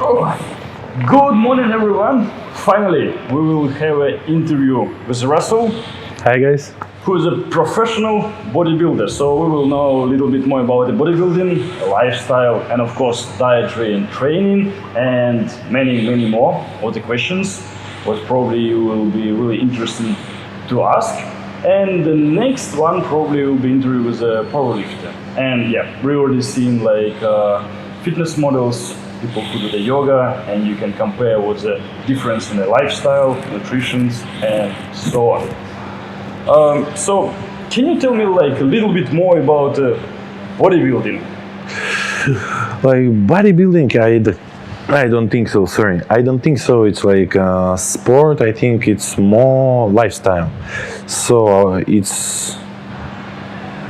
So, good morning everyone. Finally, we will have an interview with Russell. Hi guys. Who is a professional bodybuilder. So we will know a little bit more about the bodybuilding, lifestyle, and of course dietary and training, and many more of the questions what probably you will be really interested to ask. And the next one probably will be interview with a powerlifter. And yeah, we already seen like fitness models, people who do the yoga, and you can compare what's the difference in the lifestyle, nutrition, and so on. So, can you tell me like a little bit more about bodybuilding? Like bodybuilding, I don't think so. Sorry, I don't think so. It's like a sport. I think it's more lifestyle. So it's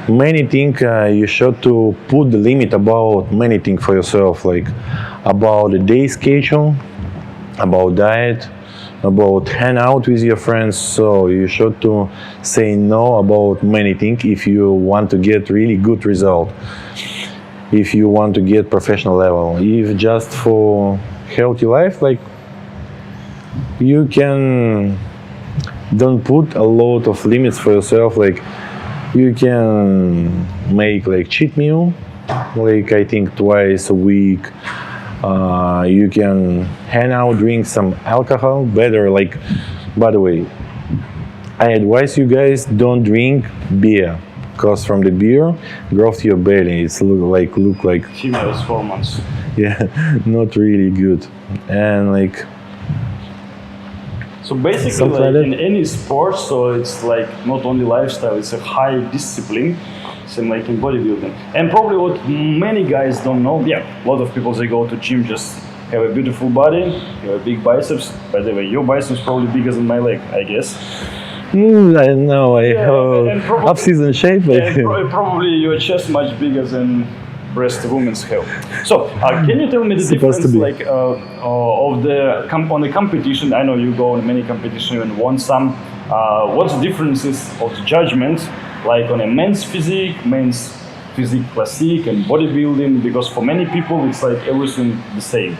many things you should to put the limit about many things for yourself, like about the day schedule, about diet, about hang out with your friends. So you should to say no about many things if you want to get really good result, if you want to get professional level. If just for healthy life, like you can don't put a lot of limits for yourself, like you can make like cheat meal, like I think twice a week. You can hang out, drink some alcohol, better. Like, by the way, I advise you guys don't drink beer, because from the beer growth your belly, it's look like Females hormones. yeah, not really good. And like so basically like in any sport, so it's like not only lifestyle, it's a high discipline, same like in bodybuilding. And probably what many guys don't know, yeah, a lot of people they go to gym just have a beautiful body, you have big biceps. By the way, your biceps probably bigger than my leg, I guess. I don't know, I have off-season shape. Like probably your chest much bigger than breast women's have. So can you tell me the difference like of the on the competition? I know you go on many competitions and won some. What's the differences of the judgment like on a men's physique classic and bodybuilding? Because for many people it's like everything the same.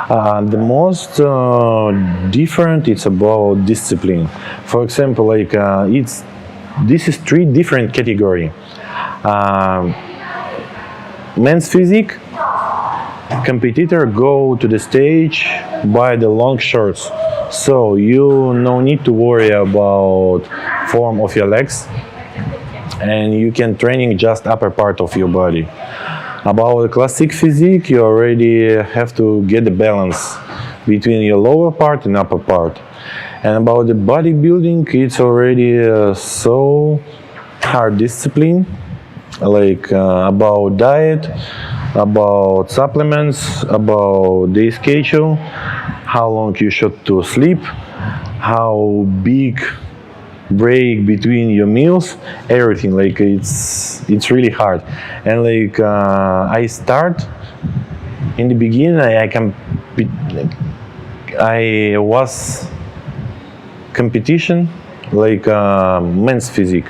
The most different it's about discipline. For example, like this is three different category. Men's physique, competitor go to the stage by the long shorts, so you no need to worry about form of your legs, and you can training just upper part of your body. About the classic physique, you already have to get the balance between your lower part and upper part. And about the bodybuilding, it's already so hard discipline, like about diet, about supplements, about day schedule, how long you should to sleep, how big break between your meals, everything. Like it's really hard. And like I start in the beginning, I was competition like men's physique.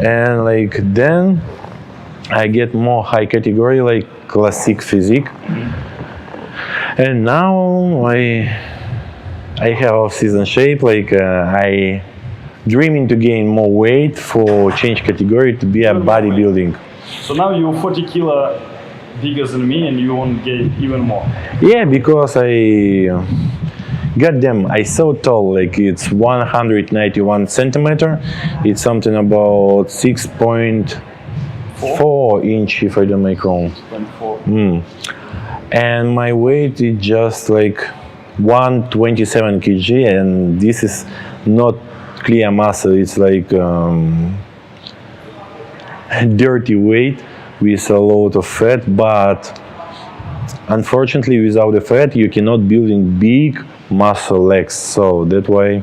And like then I get more high category like classic physique. And now I have off-season shape, like I dreaming to gain more weight for change category to be a bodybuilding. So now you're 40 kilo bigger than me and you want to gain even more. Yeah, because I so tall, like it's 191 centimeter. It's something about 6.4 inch if I don't make wrong. 6.4. And my weight is just like 127 kg, and this is not clear muscle. It's like dirty weight with a lot of fat, but unfortunately without the fat you cannot build in big muscle legs. So that's why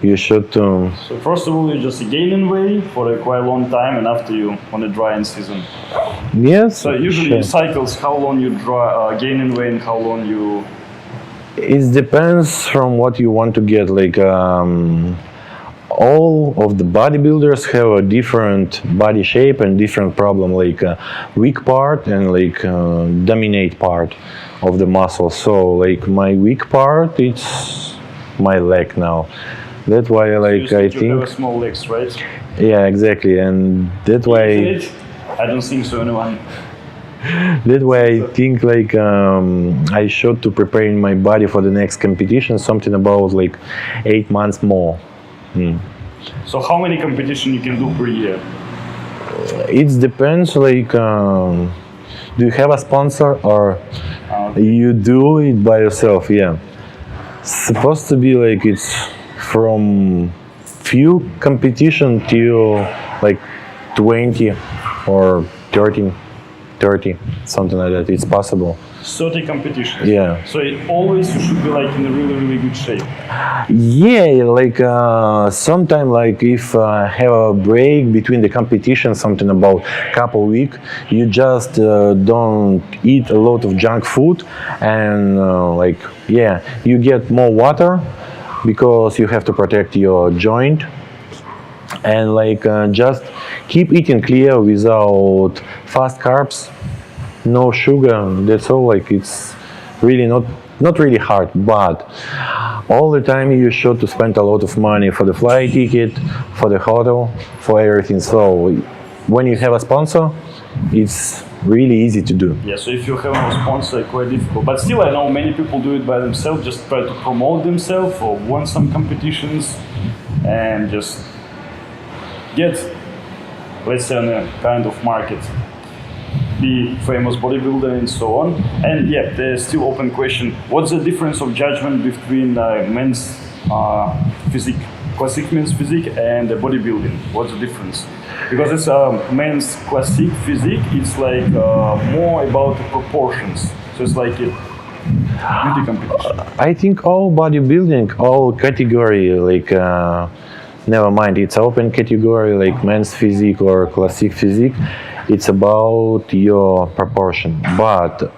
you should so first of all you just gaining weight for a quite long time, and after you on the drying season. Yes. So usually cycles how long you gaining weight and how long you. It depends from what you want to get. Like all of the bodybuilders have a different body shape and different problem, like weak part and like dominate part of the muscle. So like my weak part, it's my leg now. That's why like I You think, have small legs, right? yeah, exactly, and that's why I don't think so. Anyone. that way I think like I should to preparing my body for the next competition something about like 8 months more. So how many competition you can do per year? It depends like do you have a sponsor or you do it by yourself? Yeah, supposed to be like it's from few competition till like 20 or 30, something like that. It's possible. 30 competitions. Yeah. So it always you should be like in a really, really good shape. Yeah, like sometime like if have a break between the competition, something about couple week, you just don't eat a lot of junk food, and like yeah, you get more water because you have to protect your joint, and like just keep eating clear without fast carbs, no sugar. That's all. Like it's really not really hard, but all the time you should to spend a lot of money for the flight ticket, for the hotel, for everything. So when you have a sponsor, it's really easy to do. Yeah, so if you have no sponsor, quite difficult. But still, I know many people do it by themselves, just try to promote themselves or win some competitions and just get, let's say, on a kind of market, be famous bodybuilder and so on. And yeah, there's still open question. What's the difference of judgment between men's physique, classic men's physique and the bodybuilding? What's the difference? Because it's men's classic physique, it's like more about the proportions. So it's like a beauty competition. I think all bodybuilding, all category, like never mind, it's open category like men's physique or classic physique. It's about your proportion, but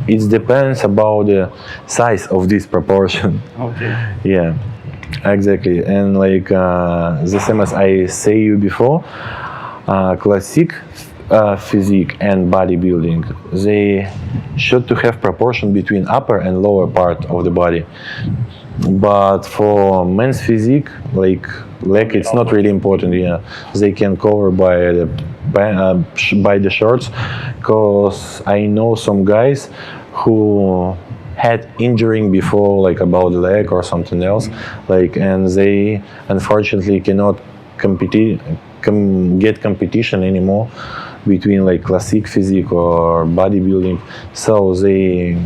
it depends about the size of this proportion. Okay. Yeah, exactly. And like the same as I say you before, classic physique and bodybuilding, they should to have proportion between upper and lower part of the body. But for men's physique, like leg, it's not really important. Yeah, they can cover by the shorts, because I know some guys who had injuring before, like about the leg or something else, like, and they unfortunately cannot get competition anymore between like classic physique or bodybuilding, so they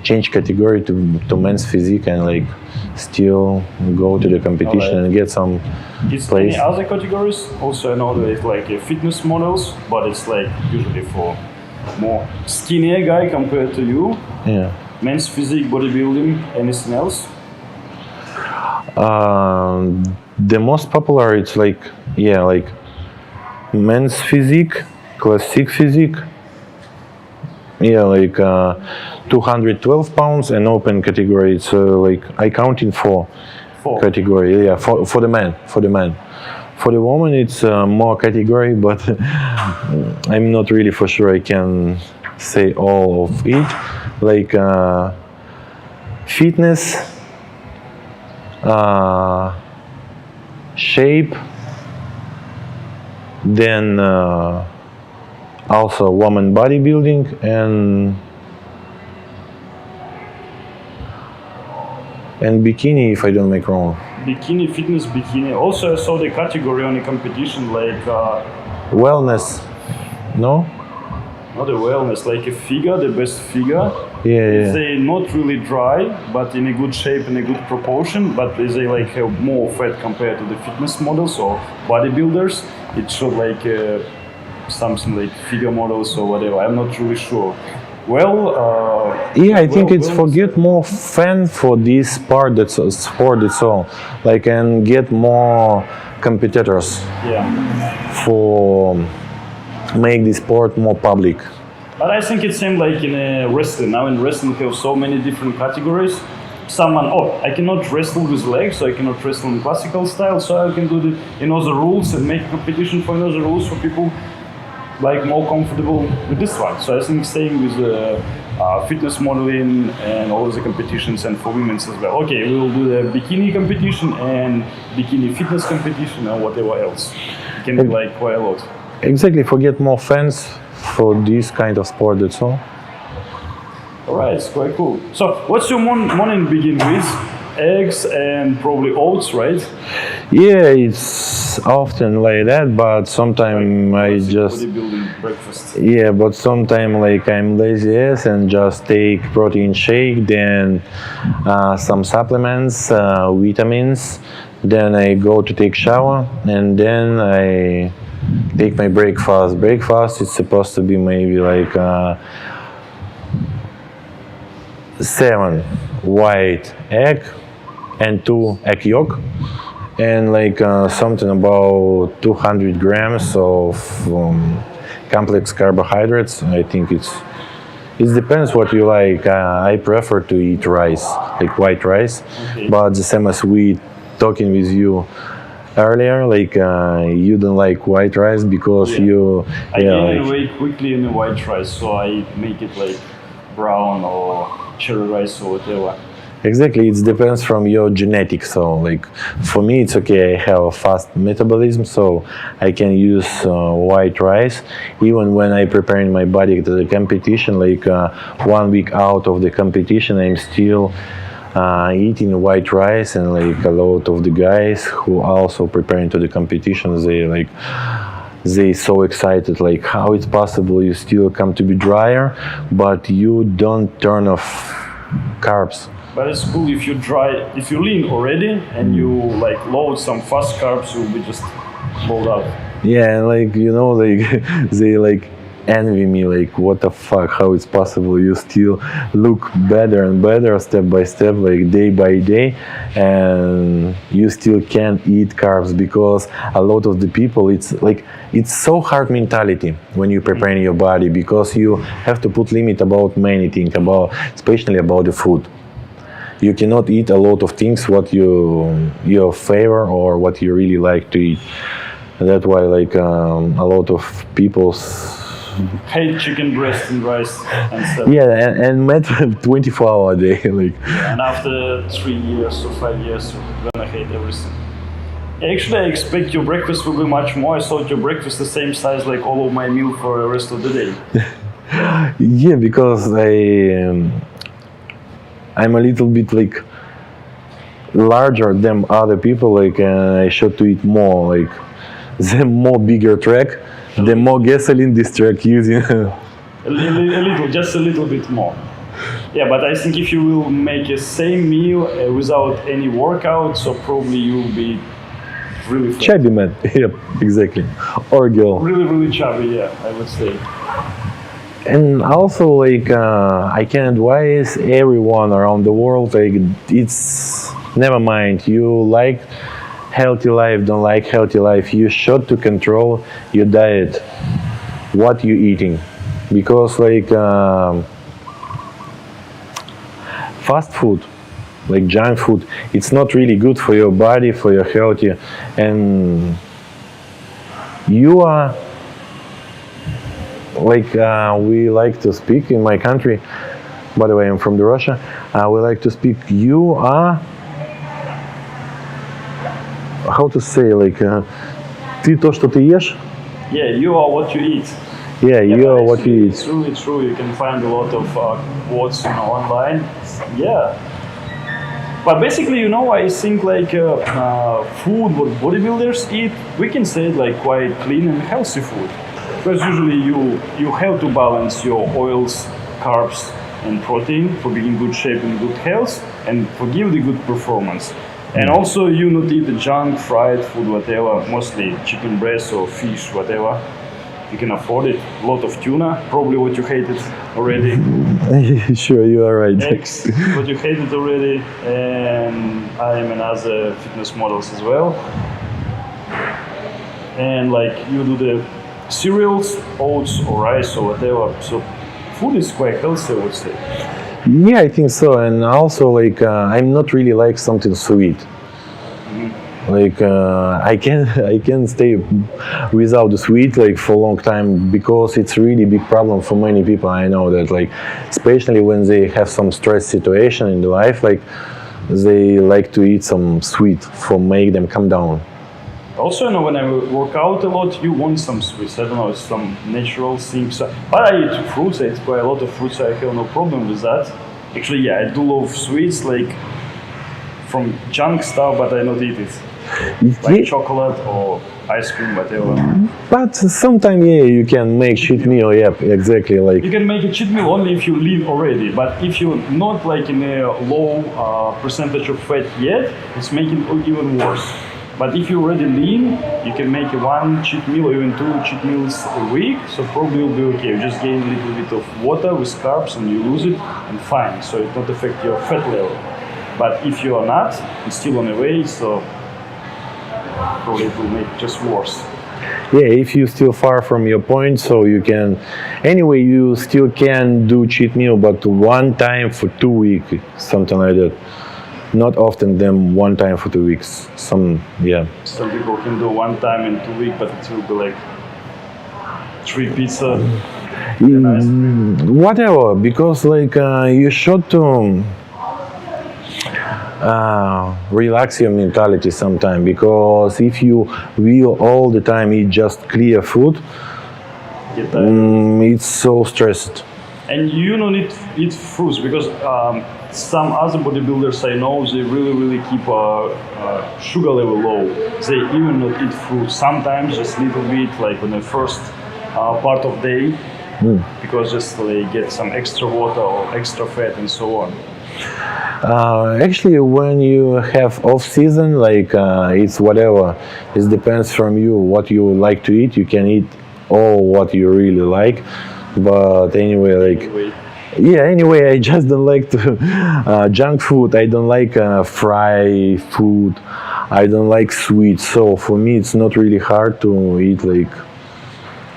change category to men's physique and like still go to the competition and get some Is place. any other categories? Also, I know there's like fitness models, but it's like usually for more skinnier guy compared to you. Yeah. Men's physique, bodybuilding, anything else? The most popular, it's like, yeah, like men's physique, classic physique, yeah, like 212 pounds, and open category, it's like I counting four category, yeah, for the man. For the woman, it's more category, but I'm not really for sure I can say all of it. Like fitness, shape, then also woman bodybuilding, and bikini, if I don't make wrong. Bikini, fitness bikini. Also, I saw the category on a competition like Wellness, no? not a wellness, like a figure, the best figure. Yeah. They not really dry, but in a good shape and a good proportion. But they like have more fat compared to the fitness models or bodybuilders. It should like something like figure models or whatever. I'm not really sure. Well, Yeah, I think it's for get more fan for this part, that's a sport, it's all. Like, and get more competitors yeah. for make this sport more public. But I think it seems like in wrestling. Now in wrestling we have so many different categories. Someone, I cannot wrestle with legs, so I cannot wrestle in classical style, so I can do the the rules and make a competition for the rules for people like more comfortable with this one. So I think staying with fitness modeling and all of the competitions, and for women's as well. Okay, we will do the bikini competition and bikini fitness competition and whatever else. It can be like quite a lot. Exactly, for get more fans for this kind of sport, that's all. Alright, it's quite cool. So, what's your morning begin with? Eggs and probably oats, right? Yeah, it's often like that, but sometimes I just bodybuilding breakfast. yeah, but sometimes like I'm lazy yes, and just take protein shake, then some supplements, vitamins. Then I go to take shower, and then I take my breakfast. Breakfast is supposed to be maybe like 7 white egg and 2 egg yolk, and like something about 200 grams of complex carbohydrates. I think it depends what you like. I prefer to eat rice, like white rice, Okay. but the same as we talking with you earlier, like you don't like white rice because Yeah. you I gain like, weight quickly in the white rice, so I make it like brown or cherry rice or whatever. exactly, it depends from your genetics. So like for me it's okay, I have a fast metabolism, so I can use white rice even when I preparing my body to the competition. Like 1 week out of the competition, I'm still eating white rice, and like a lot of the guys who also preparing to the competition, they so excited, like how it's possible you still come to be drier but you don't turn off carbs. But it's cool if if you lean already and you like load some fast carbs, you'll be just blowed up. Yeah, and like you know, like they like envy me, like what the fuck, how it's possible you still look better and better step by step, like day by day, and you still can't eat carbs. Because a lot of the people, it's so hard mentality when you preparing your body, because you have to put limit about many things, about especially about the food. You cannot eat a lot of things what your favor or what you really like to eat. That's why like a lot of people Hate chicken breast and rice and stuff. yeah, and met 24 hour a day like And after 3 years or 5 years, you're gonna hate everything. Actually, I expect your breakfast will be much more. I thought your breakfast the same size like all of my meal for the rest of the day. yeah, because I'm a little bit like larger than other people, like I should to eat more, like the more bigger track, the more gasoline this track using. Just a little bit more. Yeah, but I think if you will make a same meal without any workout, so probably you will be really fat. Chubby man, yep, exactly, or girl. Really chubby, yeah, I would say. And also like I can advise everyone around the world, like it's never mind you like healthy life, don't like healthy life, you should to control your diet, what you eating, because like fast food, like junk food, it's not really good for your body, for your health, and you are like we like to speak in my country, by the way I'm from Russia, we like to speak, you are, how to say, like ты то, что ты ешь. Yeah, you are what you eat. Yeah, you are what you It's eat. really true. You can find a lot of quotes online. Yeah. But basically, I think like food what bodybuilders eat, we can say it like quite clean and healthy food. Because usually you have to balance your oils, carbs, and protein for being in good shape and good health, and for give the good performance. And also you not eat the junk, fried food, whatever, mostly chicken breast or fish, whatever. You can afford it. A lot of tuna, probably what you hated already. Sure, you are right. Eggs, what you hated already. And I am another fitness models as well. And like you do the cereals, oats or rice or whatever. So food is quite healthy, I would say. Yeah, I think so. And also like I'm not really like something sweet. Like I can stay without the sweet like for a long time because it's really big problem for many people. I know that, like especially when they have some stress situation in their life, like they like to eat some sweet for make them calm down. Also, when I work out a lot, you want some sweets. I don't know, some natural things. But I eat fruits. I eat quite a lot of fruits. So I have no problem with that. Actually, yeah, I do love sweets, like from junk stuff, but I not eat it. Like chocolate or ice cream, whatever. But sometimes, yeah, you can make cheat meal. Yep, exactly. Like you can make a cheat meal only if you lean already. But if you're not like in a low percentage of fat yet, it's making it even worse. But if you're already lean, you can make one cheat meal or even two cheat meals a week. So probably you'll be okay. You just gain a little bit of water with carbs and you lose it, and fine. So it not affect your fat level. But if you are not, it's still on the way. So probably it will make just worse. yeah, if you're still far from your point, so you can anyway you still can do cheat meal, but one time for 2 weeks, something like that. Not often than one time for 2 weeks. Some people can do one time in 2 weeks, but it will be like 3 pizza. Whatever, because like you should to relax your mentality sometime, because if you will all the time eat just clear food, it's so stressed. And you don't need eat fruits because some other bodybuilders I know, they really keep sugar level low. They even not eat fruit. Sometimes just little bit, like on the first part of day, because just they get some extra water or extra fat and so on. Actually, when you have off season, like it's whatever. It depends from you what you like to eat. You can eat all what you really like. But anyway, anyway, I just don't like to junk food. I don't like fried food. I don't like sweet. So for me, it's not really hard to eat like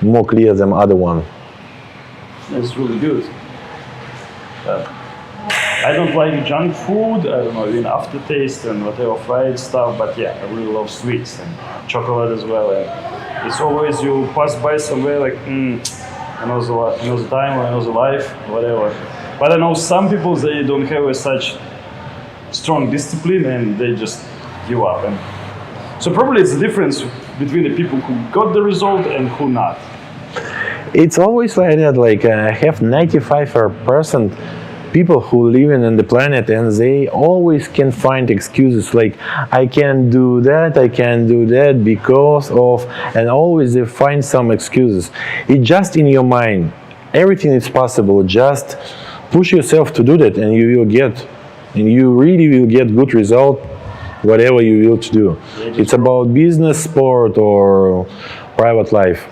more clear than other one. It's really good. I don't like junk food. I don't know, even aftertaste and whatever fried stuff. But yeah, I really love sweets and chocolate as well. And it's always you pass by somewhere like. Another time or another life, whatever. But I know some people, they don't have such strong discipline and they just give up. And so probably it's the difference between the people who got the result and who not. It's always like that. Like I have 95% people who live in the planet, and they always can find excuses like I can't do that because of, and always they find some excuses. It's just in your mind. Everything is possible. Just push yourself to do that, and you really will get good result whatever you will to do. It's about business, sport, or private life.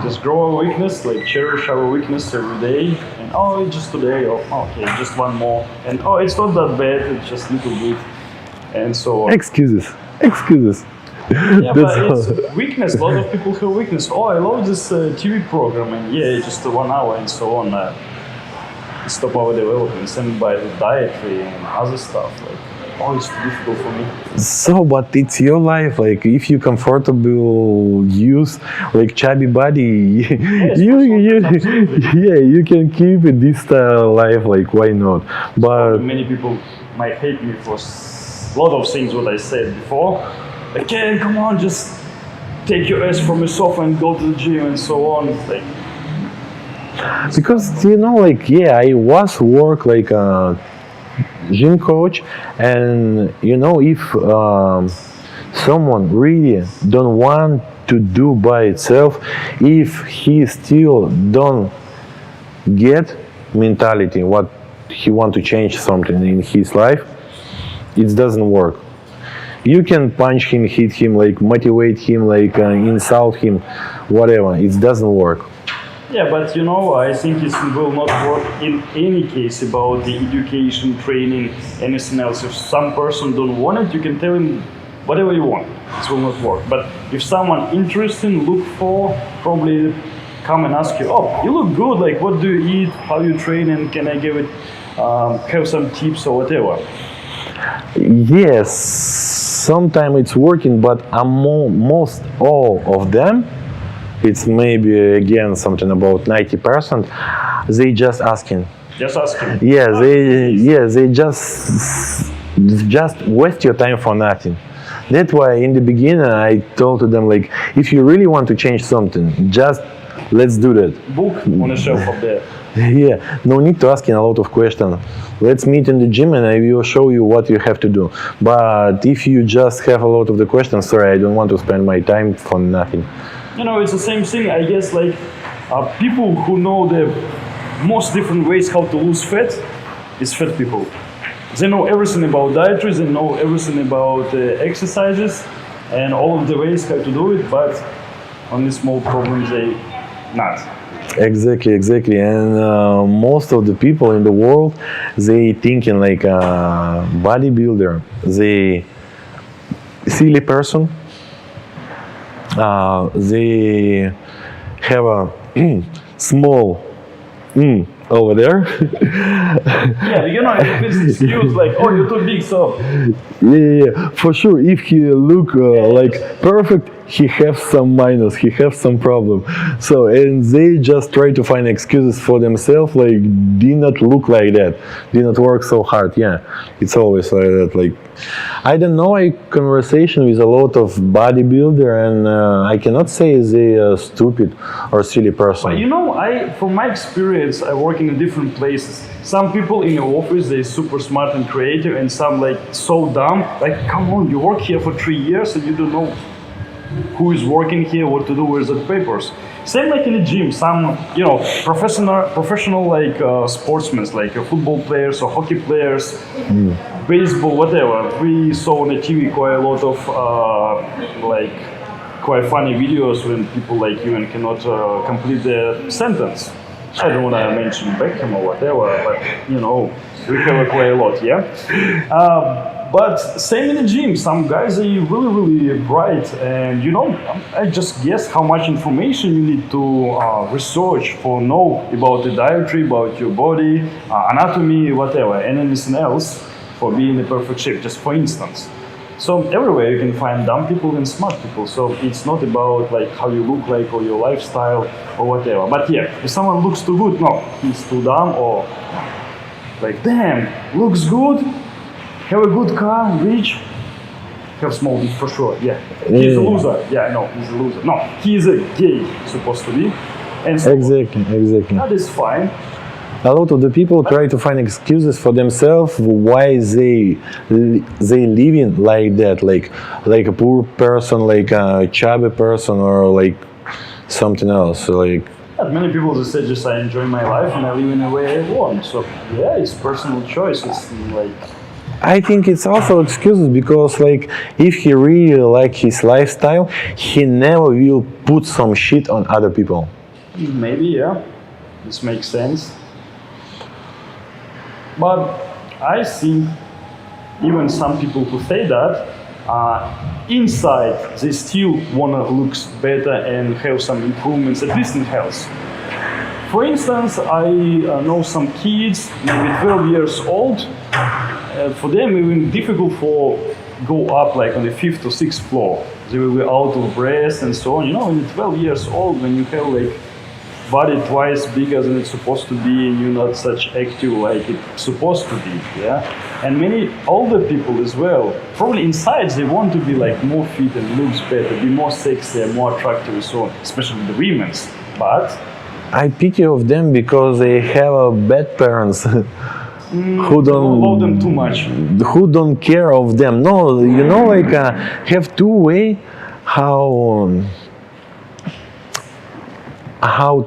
Just grow our weakness, like cherish our weakness every day. And it's just today, okay, just one more. And it's not that bad, it's just a little bit. And so on. Excuses. Yeah, but it's weakness. A lot of people have weakness. I love this TV program, and yeah, just 1 hour and so on. Stop our development, send by the dietary and other stuff. Like, it's too difficult for me. So, but it's your life. Like, if you comfortable use like chubby body, you can keep it this style life. Like, why not? But many people might hate me for a lot of things what I said before. Like, yeah, come on, just take your ass from the sofa and go to the gym and so on. Like, because I was work like a gym coach, and if someone really don't want to do by itself, if he still don't get mentality what he want to change something in his life, it doesn't work. You can punch him, hit him, like motivate him, like insult him, whatever. It doesn't work. Yeah, but I think it will not work in any case about the education, training, anything else. If some person don't want it, you can tell him whatever you want. It will not work. But if someone interested, look for, probably come and ask you, you look good, like what do you eat, how you train, and can I give it, have some tips or whatever. Yes. sometimes it's working, but most all of them, it's maybe again something about 90%. They just asking. Just asking. They just waste your time for nothing. That's why in the beginning I told to them like, if you really want to change something, just let's do that. Book on a shelf up there. Yeah, no need to asking a lot of questions. Let's meet in the gym and I will show you what you have to do. But if you just have a lot of the questions, sorry, I don't want to spend my time for nothing. You know, it's the same thing, I guess, like people who know the most different ways how to lose fat is fat people. They know everything about dietary, they know everything about exercises and all of the ways how to do it, but only small problems they not. Exactly. And most of the people in the world, they thinking like a bodybuilder, they silly person. They have a small over there. Yeah, you know, if it's excuse like, oh, you're too big, so. Yeah, for sure. If he look like perfect, he have some minus, he have some problem. So, and they just try to find excuses for themselves, like, did not look like that, did not work so hard. Yeah, it's always like that. Like, I don't know, I conversation with a lot of bodybuilder, and I cannot say they are stupid or silly person. But you know, from my experience, I work in different places. Some people in the office, they're super smart and creative, and some like so dumb. Like, come on, you work here for 3 years and you don't know who is working here, what to do with the papers. Same like in the gym, some, you know, professional like sportsmen, like football players or hockey players, baseball, whatever. We saw on the TV quite a lot of like quite funny videos when people like you and cannot complete the sentence. I don't want to mention Beckham or whatever, but you know, we have quite a lot, yeah. But same in the gym, some guys are really bright, and you know, I just guess how much information you need to research for know about the dietary, about your body, anatomy, whatever, and anything else for being in perfect shape. Just for instance. So everywhere you can find dumb people and smart people. So it's not about like how you look like or your lifestyle or whatever. But yeah, if someone looks too good, no, he's too dumb, or like damn, looks good, have a good car, rich, have small dick for sure. Yeah, he's a loser. Yeah, no, he's a loser. No, he's a gay, supposed to be. And so Exactly. that is fine. A lot of the people try to find excuses for themselves why they living like that, like a poor person, like a chubby person, or like something else. Like, Many people just say, just I enjoy my life and I live in the way I want. So yeah, it's personal choice. It's like. I think it's also excuses because like if he really like his lifestyle, he never will put some shit on other people. Maybe, yeah, this makes sense. But I think even some people who say that, inside they still want to look better and have some improvements, at least in health. For instance, I know some kids, maybe 12 years old, for them even difficult for go up like on the 5th or 6th floor. They will be out of breath and so on. You know, when you're 12 years old, when you have like body twice bigger than it's supposed to be, and you're not such active like it's supposed to be, yeah. And many older people as well, probably inside they want to be like more fit and looks better, be more sexy and more attractive and so on, especially the women's. But I pity of them because they have bad parents who don't love them too much. Who don't care of them. No, you know, like have two way how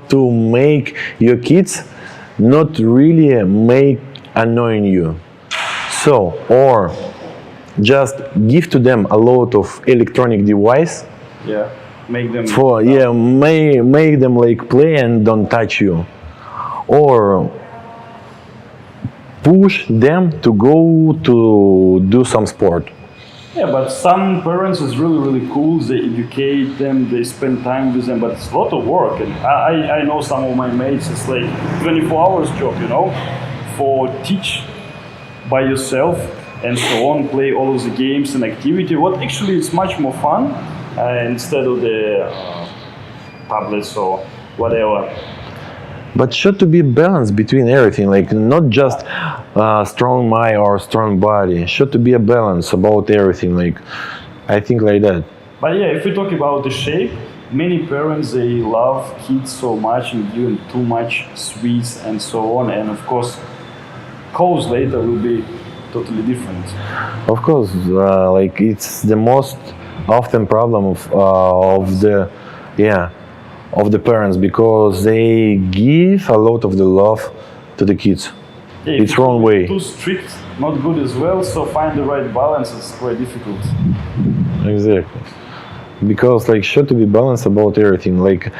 to make your kids not really make annoying you. So, or just give to them a lot of electronic device. Yeah, make them. Make them like play and don't touch you, or push them to go to do some sport. Yeah, but some parents is really cool. They educate them, they spend time with them, but it's a lot of work. And I know some of my mates, it's like 24 hours job, you know, for teach by yourself and so on, play all of the games and activity. What actually is much more fun instead of the tablets or whatever. But should to be balance between everything, like not just strong mind or strong body. Should to be a balance about everything, like I think like that. But yeah, if we talk about the shape, many parents, they love kids so much and give them too much sweets and so on, and of course clothes later will be totally different. Of course, like it's the most often problem of the parents, because they give a lot of the love to the kids. Yeah, It's wrong way. Too strict, not good as well. So find the right balance is quite difficult. Exactly. Because like should to be balanced about everything. Like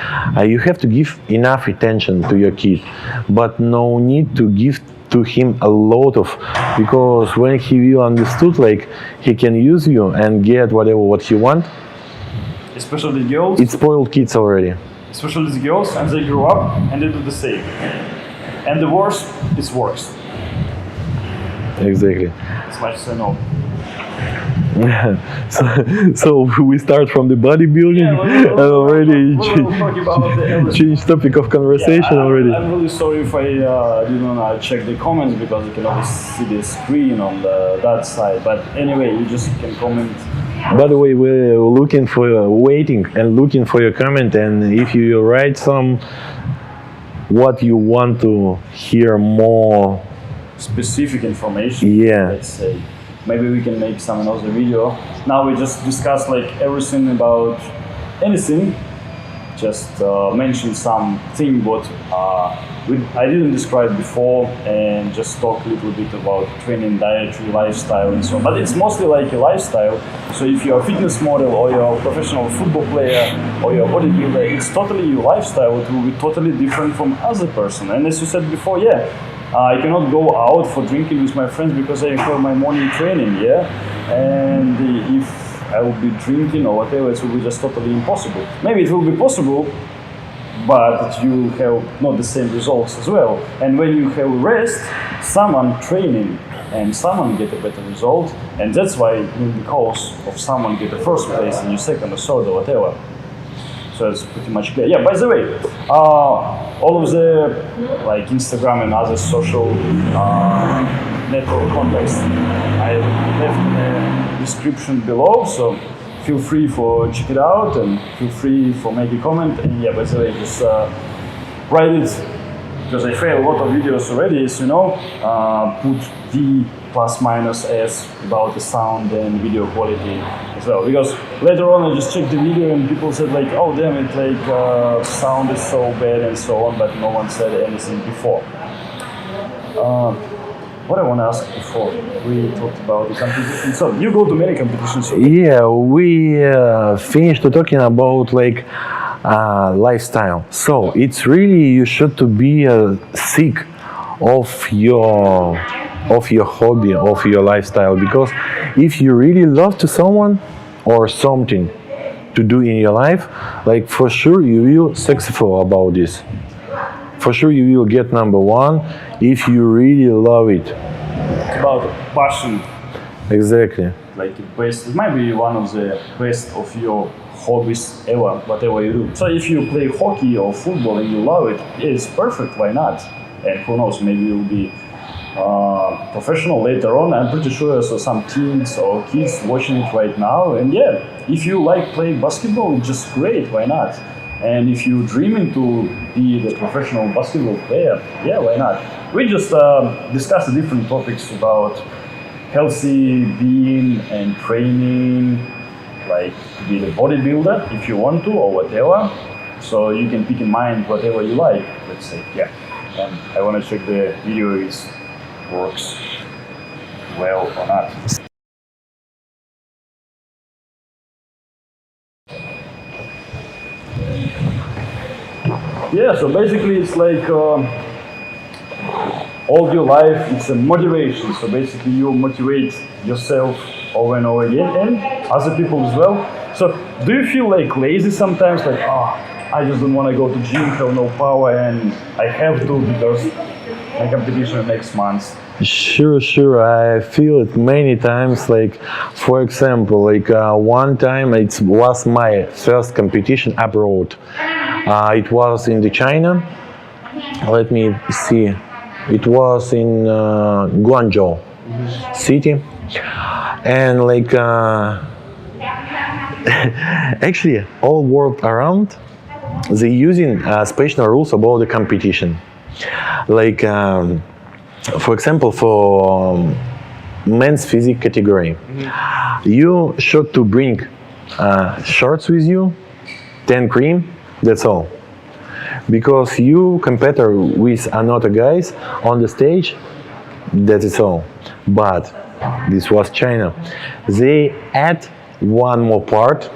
you have to give enough attention to your kid, but no need to give to him a lot of, because when he will understood, like he can use you and get whatever what he want. Especially the girls. It's spoiled kids already. Especially the girls, and they grow up and they do the same. And the worse, it's worse. Exactly. As much as I know. So we start from the bodybuilding and already talk about everything. change topic of conversation already. I'm really sorry if I didn't check the comments, because you can always see the screen on that side. But anyway, you just can comment. By the way, we're waiting and looking for your comment, and if you write some what you want to hear more Specific information. Yeah. Let's say. Maybe we can make some another video. Now we just discuss like everything about anything. Just mention something what I didn't describe before, and just talk a little bit about training, dietary, lifestyle, and so on. But it's mostly like a lifestyle. So if you're a fitness model, or you're a professional football player, or you're a bodybuilder, it's totally your lifestyle. It will be totally different from other person. And as you said before, yeah. I cannot go out for drinking with my friends because I have my morning training, yeah? And if I will be drinking or whatever, it will be just totally impossible. Maybe it will be possible, but you have not the same results as well. And when you have rest, someone training and someone get a better result, and that's why it will be cause of someone get the first place and you second or third or whatever. So it's pretty much clear. Yeah, by the way, all of the like Instagram and other social network contacts I left in the description below, so feel free for check it out and feel free for make a comment. And yeah, by the way, just write it, because I failed a lot of videos already, as you know. Put V ± S about the sound and video quality as well, because later on I just checked the video and people said like, oh damn it, like sound is so bad and so on, but no one said anything before. What I want to ask before we talked about the competition. So you go to many competitions. Yeah, we finished talking about like lifestyle. So it's really you should to be sick of your hobby, of your lifestyle, because if you really love to someone or something to do in your life, like for sure you will successful about this. For sure you will get number one if you really love it. It's about passion. Exactly. Like the best, it might be one of the best of your hobbies ever, whatever you do. So if you play hockey or football and you love it, yeah, it's perfect, why not? And who knows, maybe you'll be professional later on. I'm pretty sure I saw some teens or kids watching it right now. And yeah, if you like playing basketball, it's just great, why not? And if you're dreaming to be the professional basketball player, yeah, why not? We just discussed different topics about healthy being and training, like to be the bodybuilder if you want to or whatever. So you can pick in mind whatever you like, let's say, yeah. And I want to check the video is works well or not. Yeah, so basically it's like all your life it's a motivation. So basically you motivate yourself over and over again and other people as well. So do you feel like lazy sometimes, like I just don't want to go to gym, have no power, and I have to because my competition next month. Sure. I feel it many times. Like, for example, like one time it was my first competition abroad. It was in the China. Let me see. It was in Guangzhou city, and like actually all world around they using special rules about the competition. Like. For example, for men's physique category, you should to bring shorts with you, 10 cream, that's all. Because you compete with another guys on the stage, that is all. But this was China. They add one more part,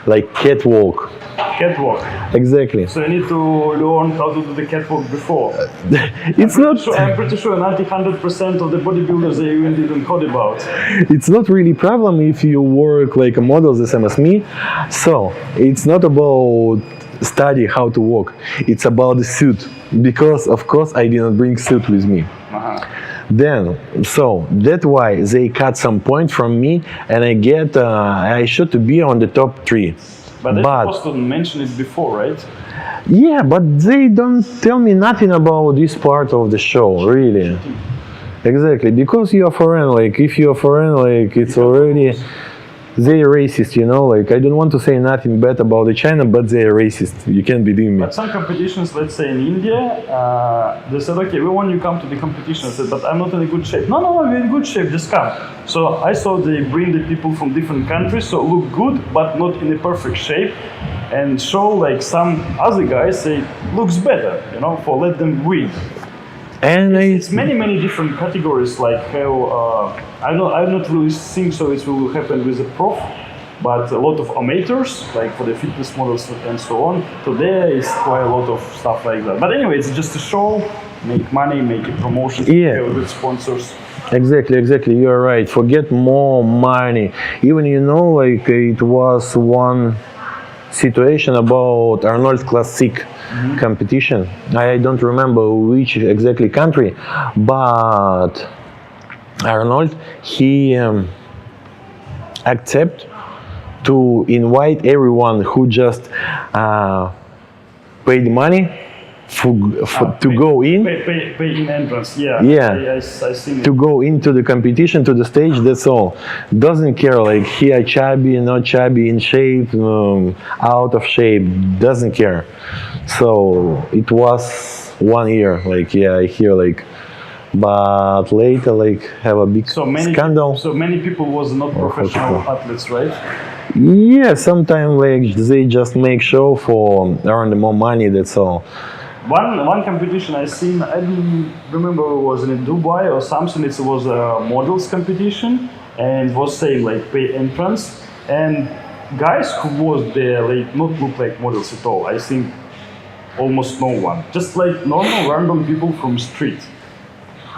like catwalk. Catwalk. Exactly. So you need to learn how to do the catwalk before. It's not. I'm pretty sure 100% of the bodybuilders they even didn't code about. It's not really problem if you work like a model the same as me. So it's not about study how to walk. It's about the suit. Because of course I didn't bring suit with me. Then, so that's why they cut some point from me, and I should to be on the top 3. But they're supposed to mention it before, right? Yeah, but they don't tell me nothing about this part of the show, really. Exactly, because you are foreign, like, if you are foreign, like, it's already, they're racist, you know, like, I don't want to say nothing bad about the China, but they're racist, you can't believe me. But some competitions, let's say in India, they said, okay, we want you to come to the competition. I said, but I'm not in a good shape. No, we're in good shape, just come. So I saw they bring the people from different countries, so look good, but not in a perfect shape, and show like some other guys say, looks better, you know, for let them win. And it's many different categories, like how I don't really think so it will happen with the prof, but a lot of amateurs, like for the fitness models and so on. So there is quite a lot of stuff like that. But anyway, it's just a show, make money, make a promotion, have good sponsors. Exactly, you're right. Forget more money. Even, you know, like it was one situation about Arnold Classic competition. I don't remember which exactly country, but Arnold, he accept to invite everyone who just paid money to go in. Pay in entrance, yeah. I see to go into the competition, to the stage, that's all. Doesn't care, like, he are chubby, not chubby, in shape, out of shape, doesn't care. So it was 1 year, like, I hear, like, but later, like, have a big scandal. So many people was not professional athletes, right? Yeah, sometimes, like, they just make show for earn more money, that's all. One competition I seen, I don't remember it was in Dubai or something. It was a models competition, and it was saying like pay entrance, and guys who was there like not look like models at all. I think almost no one, just like normal random people from street.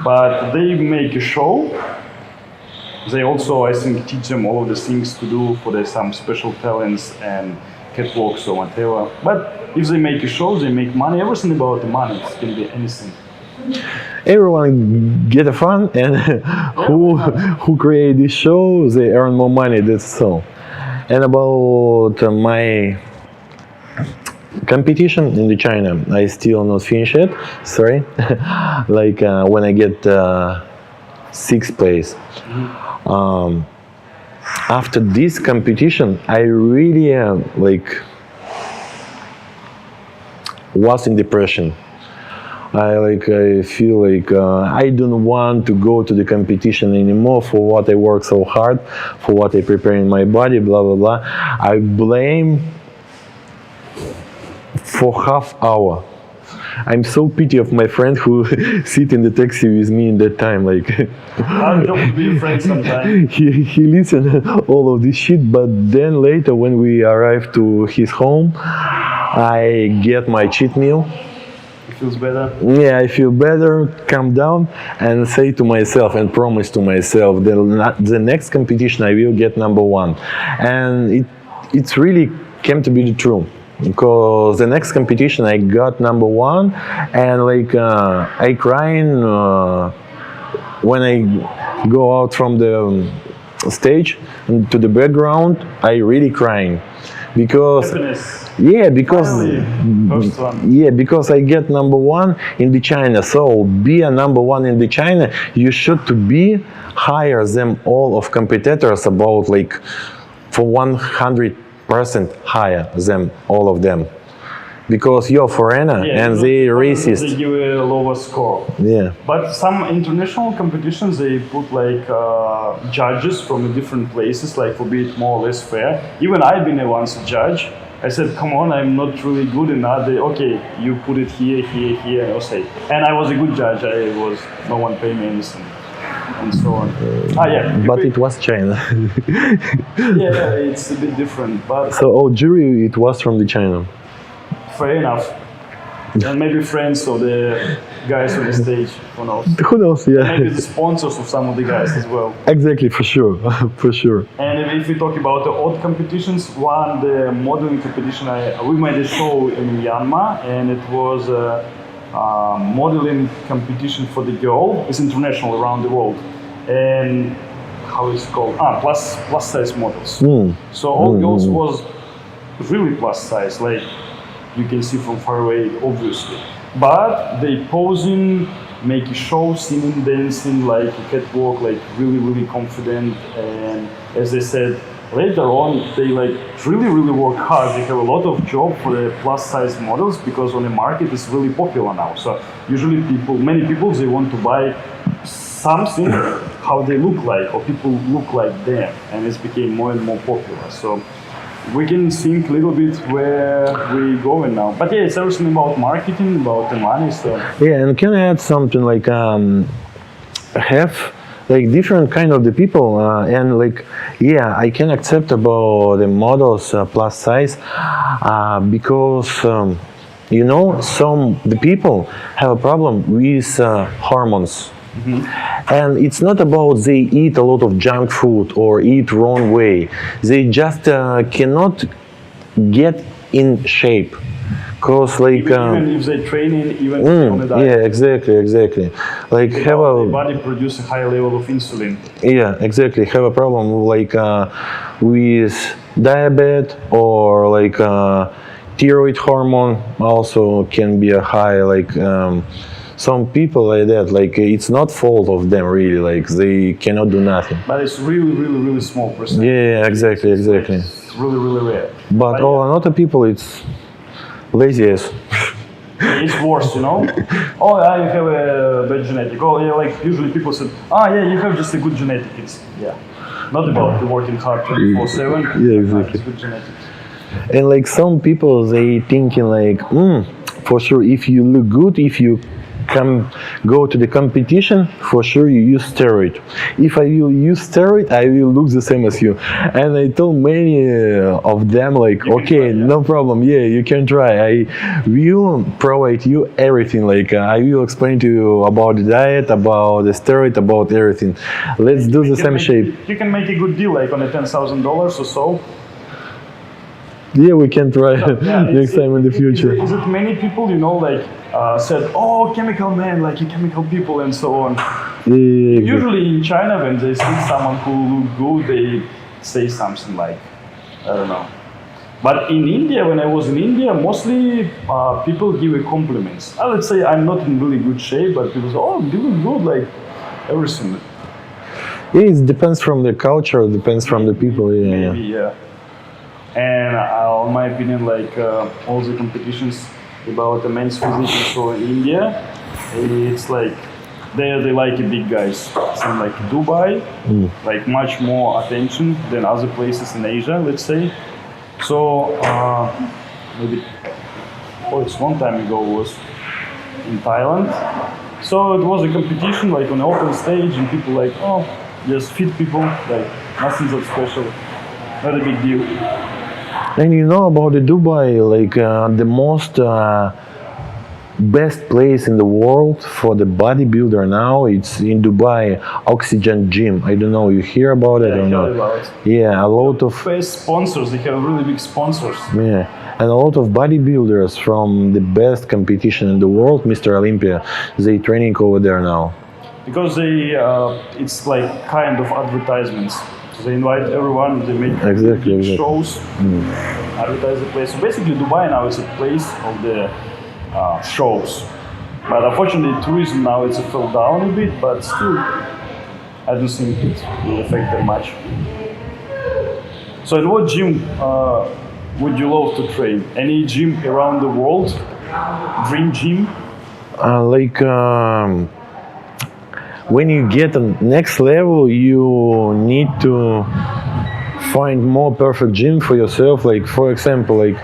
But they make a show. They also, I think, teach them all of the things to do for their some special talents and catwalks or whatever. But if they make a show, they make money. Everything about the money. It can be anything. Everyone get a fun, and who create this show, they earn more money. That's all. And about my competition in the China, I still not finished it. Sorry. Like when I get 6th place. After this competition, I really was in depression. I feel like I don't want to go to the competition anymore for what I work so hard, for what I prepare in my body, blah blah blah. I blame for half hour. I'm so pity of my friend who sit in the taxi with me in that time. Like, don't be friends sometimes. he listened all of this shit, but then later when we arrive to his home, I get my cheat meal. It feels better. Yeah, I feel better, calm down, and say to myself and promise to myself that the next competition I will get number 1. And it's really came to be the truth. Because the next competition I got number 1, and I crying when I go out from the stage to the background, I really crying because Happiness. yeah, because Finally, first one. yeah, because I get number one in the China. So be a number one in the China, you should to be higher than all of competitors, about like for 100% higher than all of them, because you're foreigner Yeah, and so they They racist. give a lower score. Yeah. But some international competitions, they put like judges from different places, like for be it more or less fair. Even I've been once a judge. I said, come on, I'm not really good enough. They, okay, you put it here, here, here, and I'll say. And I was a good judge. No one paid me anything, and so on. But it was China. Yeah, it's a bit different, but So all jury, it was from the China. fair enough. And maybe friends of the guys on the stage, who knows? Who knows? Maybe Yeah. the sponsors of some of the guys as well. Exactly, for sure, for sure. And if we talk about the odd competitions, the modeling competition, we made a show in Myanmar, and it was a modeling competition for the girl. It's international around the world, and how is it called? Plus size models. So all girls was really plus size, like you can see from far away, obviously. But they posing, make a show, singing, dancing, like a catwalk, like really, really confident. And as I said, later on, they like really work hard. They have a lot of job for the plus size models because on the market it's really popular now. So usually many people, they want to buy something how they look like, or people look like them, and it's became more and more popular. So we can think a little bit where we're going now. But yeah, it's everything about marketing, about the money. So Yeah, and can I add something like have like different kind of the people and like yeah, I can accept about the models plus size because you know the people have a problem with hormones. And it's not about they eat a lot of junk food or eat wrong way. They just cannot get in shape. Cause like even if they training, even on the diet, yeah, exactly. Like have the a body produce a high level of insulin. yeah, exactly. Have a problem like with diabetes or like thyroid hormone also can be a high like. Some people like that, like it's not fault of them really, like they cannot do nothing. But it's really small percent. Yeah, exactly. It's really rare. But all another people, it's lazy as. It's worse, you know. Oh, yeah, you have a bad genetic. Oh, yeah, like usually people said, yeah, you have just a good genetic. It's not about the working hard 24/7. Yeah, exactly. It's good genetics. And like some people, they thinking like, for sure, if you look good, if you go to the competition, for sure you use steroid. If I will use steroid, I will look the same as you. And I told many of them like, okay, no problem, yeah, you can try. I will provide you everything. Like I will explain to you about the diet, about the steroid, about everything. Let's do the same shape. You can make a good deal, like on the $10,000 or so. Yeah, we can try Yeah, next time in the future. Is it many people, you know, like said, oh, chemical man, like you chemical people and so on. Yeah, Usually in China, when they see someone who look good, they say something like, I don't know. But in India, when I was in India, mostly people give me compliments. Let's say I'm not in really good shape, but people say, oh, you look good, like everything. Yeah, it depends from the culture, it depends from the people. Yeah. Maybe, yeah. And in my opinion, like all the competitions about the men's physique and so in India, it's like they like big guys. Some like Dubai, like much more attention than other places in Asia, let's say. So maybe it's long time ago was in Thailand. So it was a competition like on an open stage and people like, oh, just fit people, like nothing that special, not a big deal. And you know about the Dubai, like the most best place in the world for the bodybuilder now, it's in Dubai, Oxygen Gym. I don't know, you hear about it or not? Yeah, a lot of best sponsors, they have really big sponsors. Yeah, and a lot of bodybuilders from the best competition in the world, Mr. Olympia, they training over there now. because it's like kind of advertisements. So they invite everyone, they make Exactly, big exactly. shows, advertise the place. So basically, Dubai now is a place of the shows. But unfortunately, tourism now it's fell down a bit, but still, I don't think it will affect that much. So, in what gym would you love to train? Any gym around the world? Dream gym? Like when you get to next level, you need to find more perfect gym for yourself. Like for example, like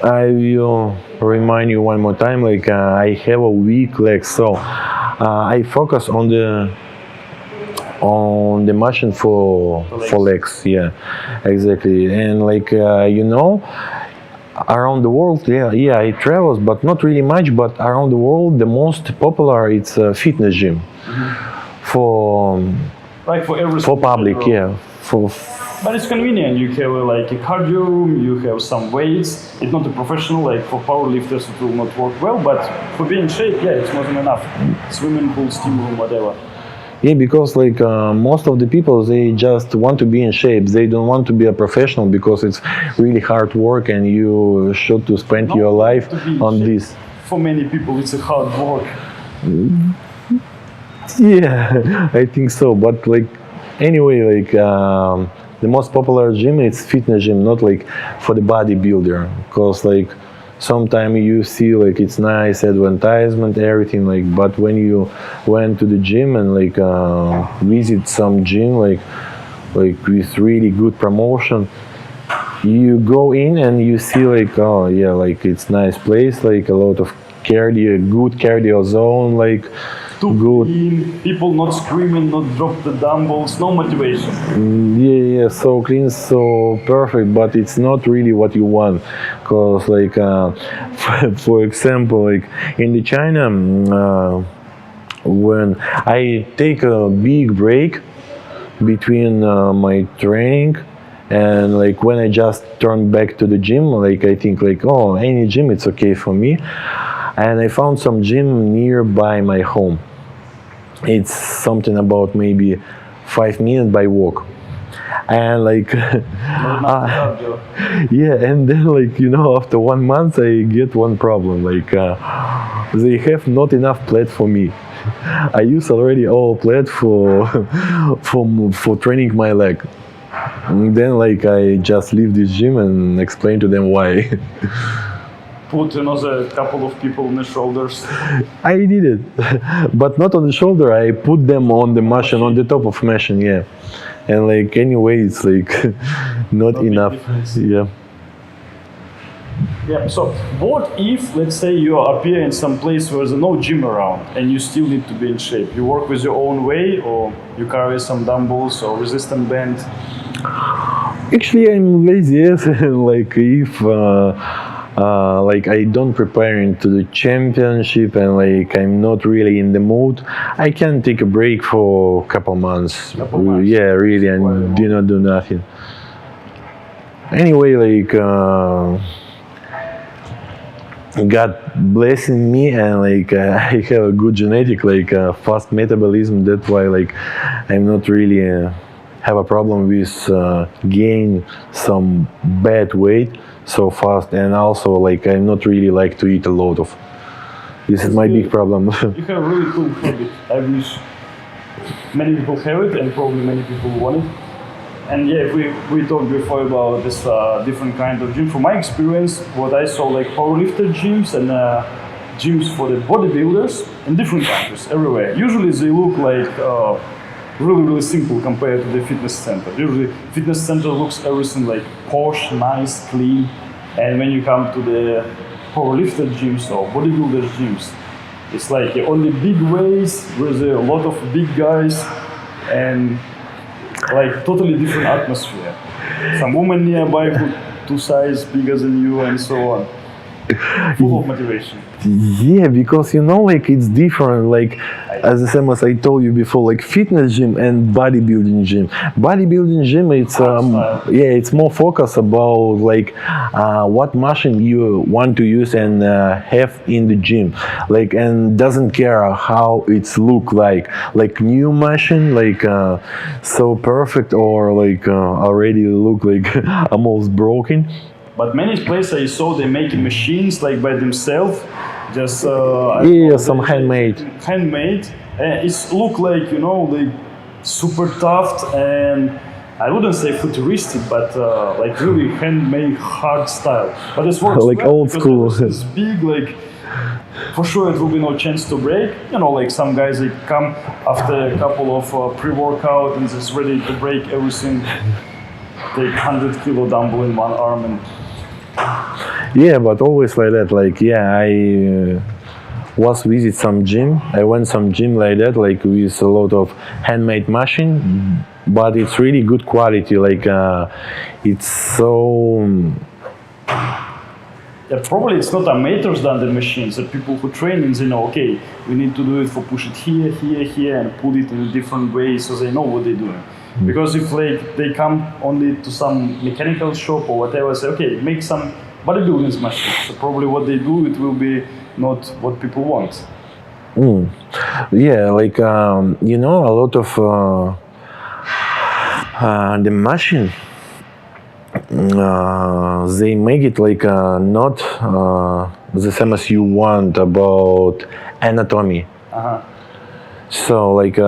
I will remind you one more time. Like I have a weak leg, so I focus on the machine for legs. Yeah, exactly. And like around the world, yeah, I travels, but not really much. But around the world, the most popular it's a fitness gym for Like for every public, yeah. But it's convenient. You have like a cardio room, you have some weights. It's not a professional, like for powerlifters it will not work well, but for being in shape, yeah, it's more than enough. Swimming pool, steam room, whatever. Yeah, because like most of the people, they just want to be in shape. They don't want to be a professional because it's really hard work and you should to spend your life on this. For many people, it's a hard work. Yeah, I think so. But like anyway, like the most popular gym is fitness gym, not like for the bodybuilder. Because like sometimes you see like it's nice advertisement, everything like. But when you went to the gym and like visit some gym like with really good promotion, you go in and you see like oh yeah, like it's nice place, like a lot of cardio, good cardio zone, like Too good. clean, people not screaming, not drop the dumbbells, no motivation. Yeah, so clean, so perfect, but it's not really what you want. Cause like, for example, like in the China, when I take a big break between my training and like when I just turn back to the gym, like I think like oh any gym it's okay for me, and I found some gym nearby my home. It's something about maybe 5 minutes by walk, and like yeah, and then like after 1 month I get one problem, like they have not enough plate for me. I use already all plate for for training my leg. And then like I just leave this gym and explain to them why. Put another couple of people on the shoulders. I did it, but not on the shoulder. I put them on the machine, on the top of machine, yeah. And like anyway, it's like not No big enough. difference. Yeah. Yeah, so what if, let's say, you appear in some place where there's no gym around and you still need to be in shape? You work with your own way, or you carry some dumbbells or resistant band? Actually, I'm lazy. Yes. Like if like I don't prepare into the championship and like I'm not really in the mood, I can take a break for a couple months. Yeah, really, and do not do nothing. Anyway, like God blessing me and like I have a good genetic, like fast metabolism. That's why like I'm not really have a problem with gain some bad weight so fast, and also like I'm not really like to eat a lot of. This is my big problem. You have a really cool habit. I wish many people have it, and probably many people want it. And yeah, we talked before about this different kind of gym. From my experience, what I saw like powerlifter gyms and gyms for the bodybuilders in different countries, everywhere. Usually they look like really simple compared to the fitness center. Usually fitness center looks everything like posh, nice, clean. And when you come to the powerlifter gyms or bodybuilder gyms, it's like only big weights with a lot of big guys and like totally different atmosphere. Some woman nearby who 2 sizes bigger than you and so on. Full of motivation. Yeah, because like it's different. Like as the same as I told you before, like fitness gym and bodybuilding gym. Bodybuilding gym, it's it's more focused about like what machine you want to use and have in the gym, like, and doesn't care how it's look like new machine, like so perfect or like already look like almost broken. But many places I saw they making machines like by themselves, just Some handmade. Handmade. It's look like like super tough and I wouldn't say futuristic, but like really handmade hard style. But it works Like well old because school. It's big, like for sure it will be no chance to break. Like some guys they come after a couple of pre-workout and just ready to break everything. Take 100 kilo dumbbell in one arm and Yeah, but always like that. Like, yeah, I was visit some gym. I went some gym like that, like with a lot of handmade machine, but it's really good quality. Like, it's so. yeah, probably it's not amateurs done the machines. The people who train and they know, okay, we need to do it for push it here, here, here, and put it in a different way, so they know what they're doing. Because if like they come only to some mechanical shop or whatever, say okay, make some bodybuilding machines. So probably what they do, it will be not what people want. Yeah, like a lot of the machine. They make it like not the same as you want about anatomy. So like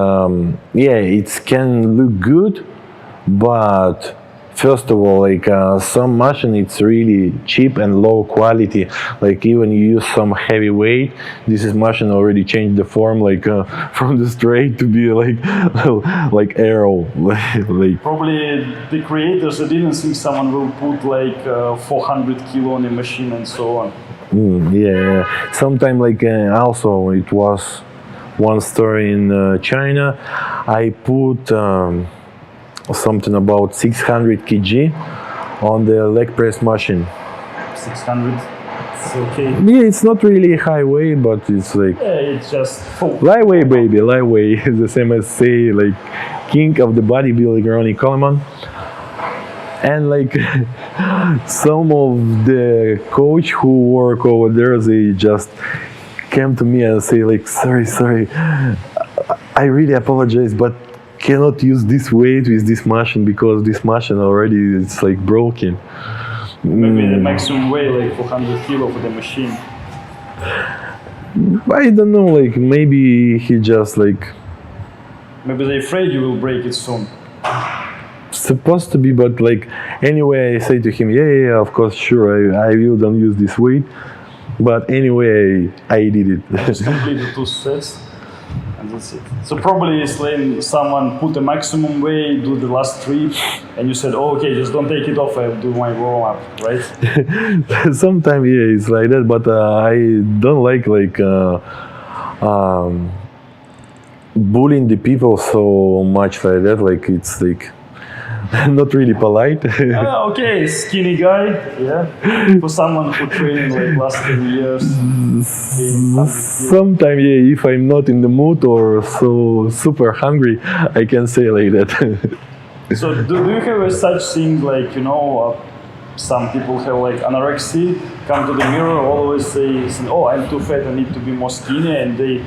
it can look good, but first of all, like some machine it's really cheap and low quality. Like even you use some heavy weight, this is machine already changed the form, like from the straight to be like arrow. Like Probably the creators they didn't think someone will put like 400 kilo on a machine and so on. yeah. Sometime like also it was one story in China. I put something about 600 kg on the leg press machine. 600, it's okay. Yeah, it's not really high weight, but it's like Yeah, it's just light weight, baby, light weight. The same as say like king of the bodybuilding, Ronnie Coleman. And like some of the coach who work over there, they just came to me and say like, sorry, I really apologize, but cannot use this weight with this machine because this machine already it's like broken. maybe the maximum weight like 400 kilo for the machine. I don't know, like maybe he just like Maybe they're afraid you will break it soon. supposed to be, but like anyway I say to him, yeah, of course, sure, I will don't use this weight, but anyway I did it. Just complete the 2 sets and that's it. So probably it's like someone put a maximum weight, do the last 3 and you said, oh, okay, just don't take it off, I'll do my warm up, right? Sometimes yeah it's like that, but I don't like bullying the people so much like that, like it's like not really polite. Okay, skinny guy, yeah. For someone who trained like last 10 years. Sometimes yeah, if I'm not in the mood or so super hungry, I can say like that. So do you have a such thing like, some people have like anorexia, come to the mirror, always say, oh, I'm too fat, I need to be more skinny, and they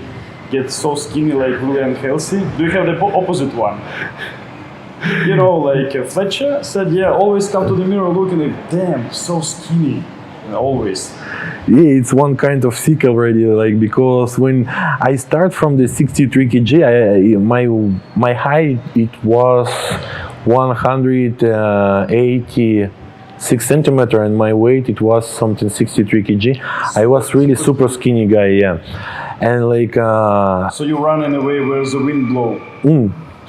get so skinny like really unhealthy. Do you have the opposite one? Like Fletcher said, yeah, always come to the mirror looking like, damn, so skinny, always. Yeah, it's one kind of sick already, like because when I start from the 63 kg, my height it was 186 centimeter and my weight it was something 63 kg. I was really super skinny guy, yeah, and like. So you run in a way where the wind blow.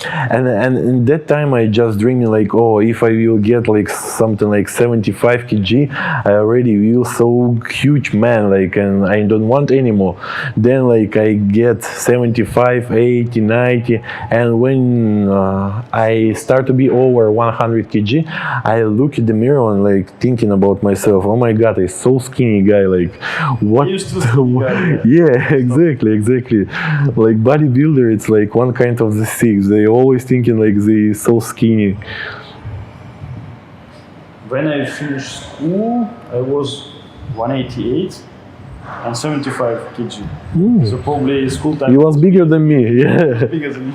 And in that time I just dreaming like, oh, if I will get like something like 75 kg, I already will so huge man, like, and I don't want anymore. Then like I get 75, 80, 90, and when I start to be over 100 kg, I look at the mirror and like thinking about myself, oh my god, I'm so skinny guy, like what? You're still skinny guy, Yeah, exactly. Like bodybuilder, it's like one kind of the six. They always thinking like they so skinny. When I finished school, I was 188 and 75 kg. So probably school time He was bigger than me. Yeah. bigger than you.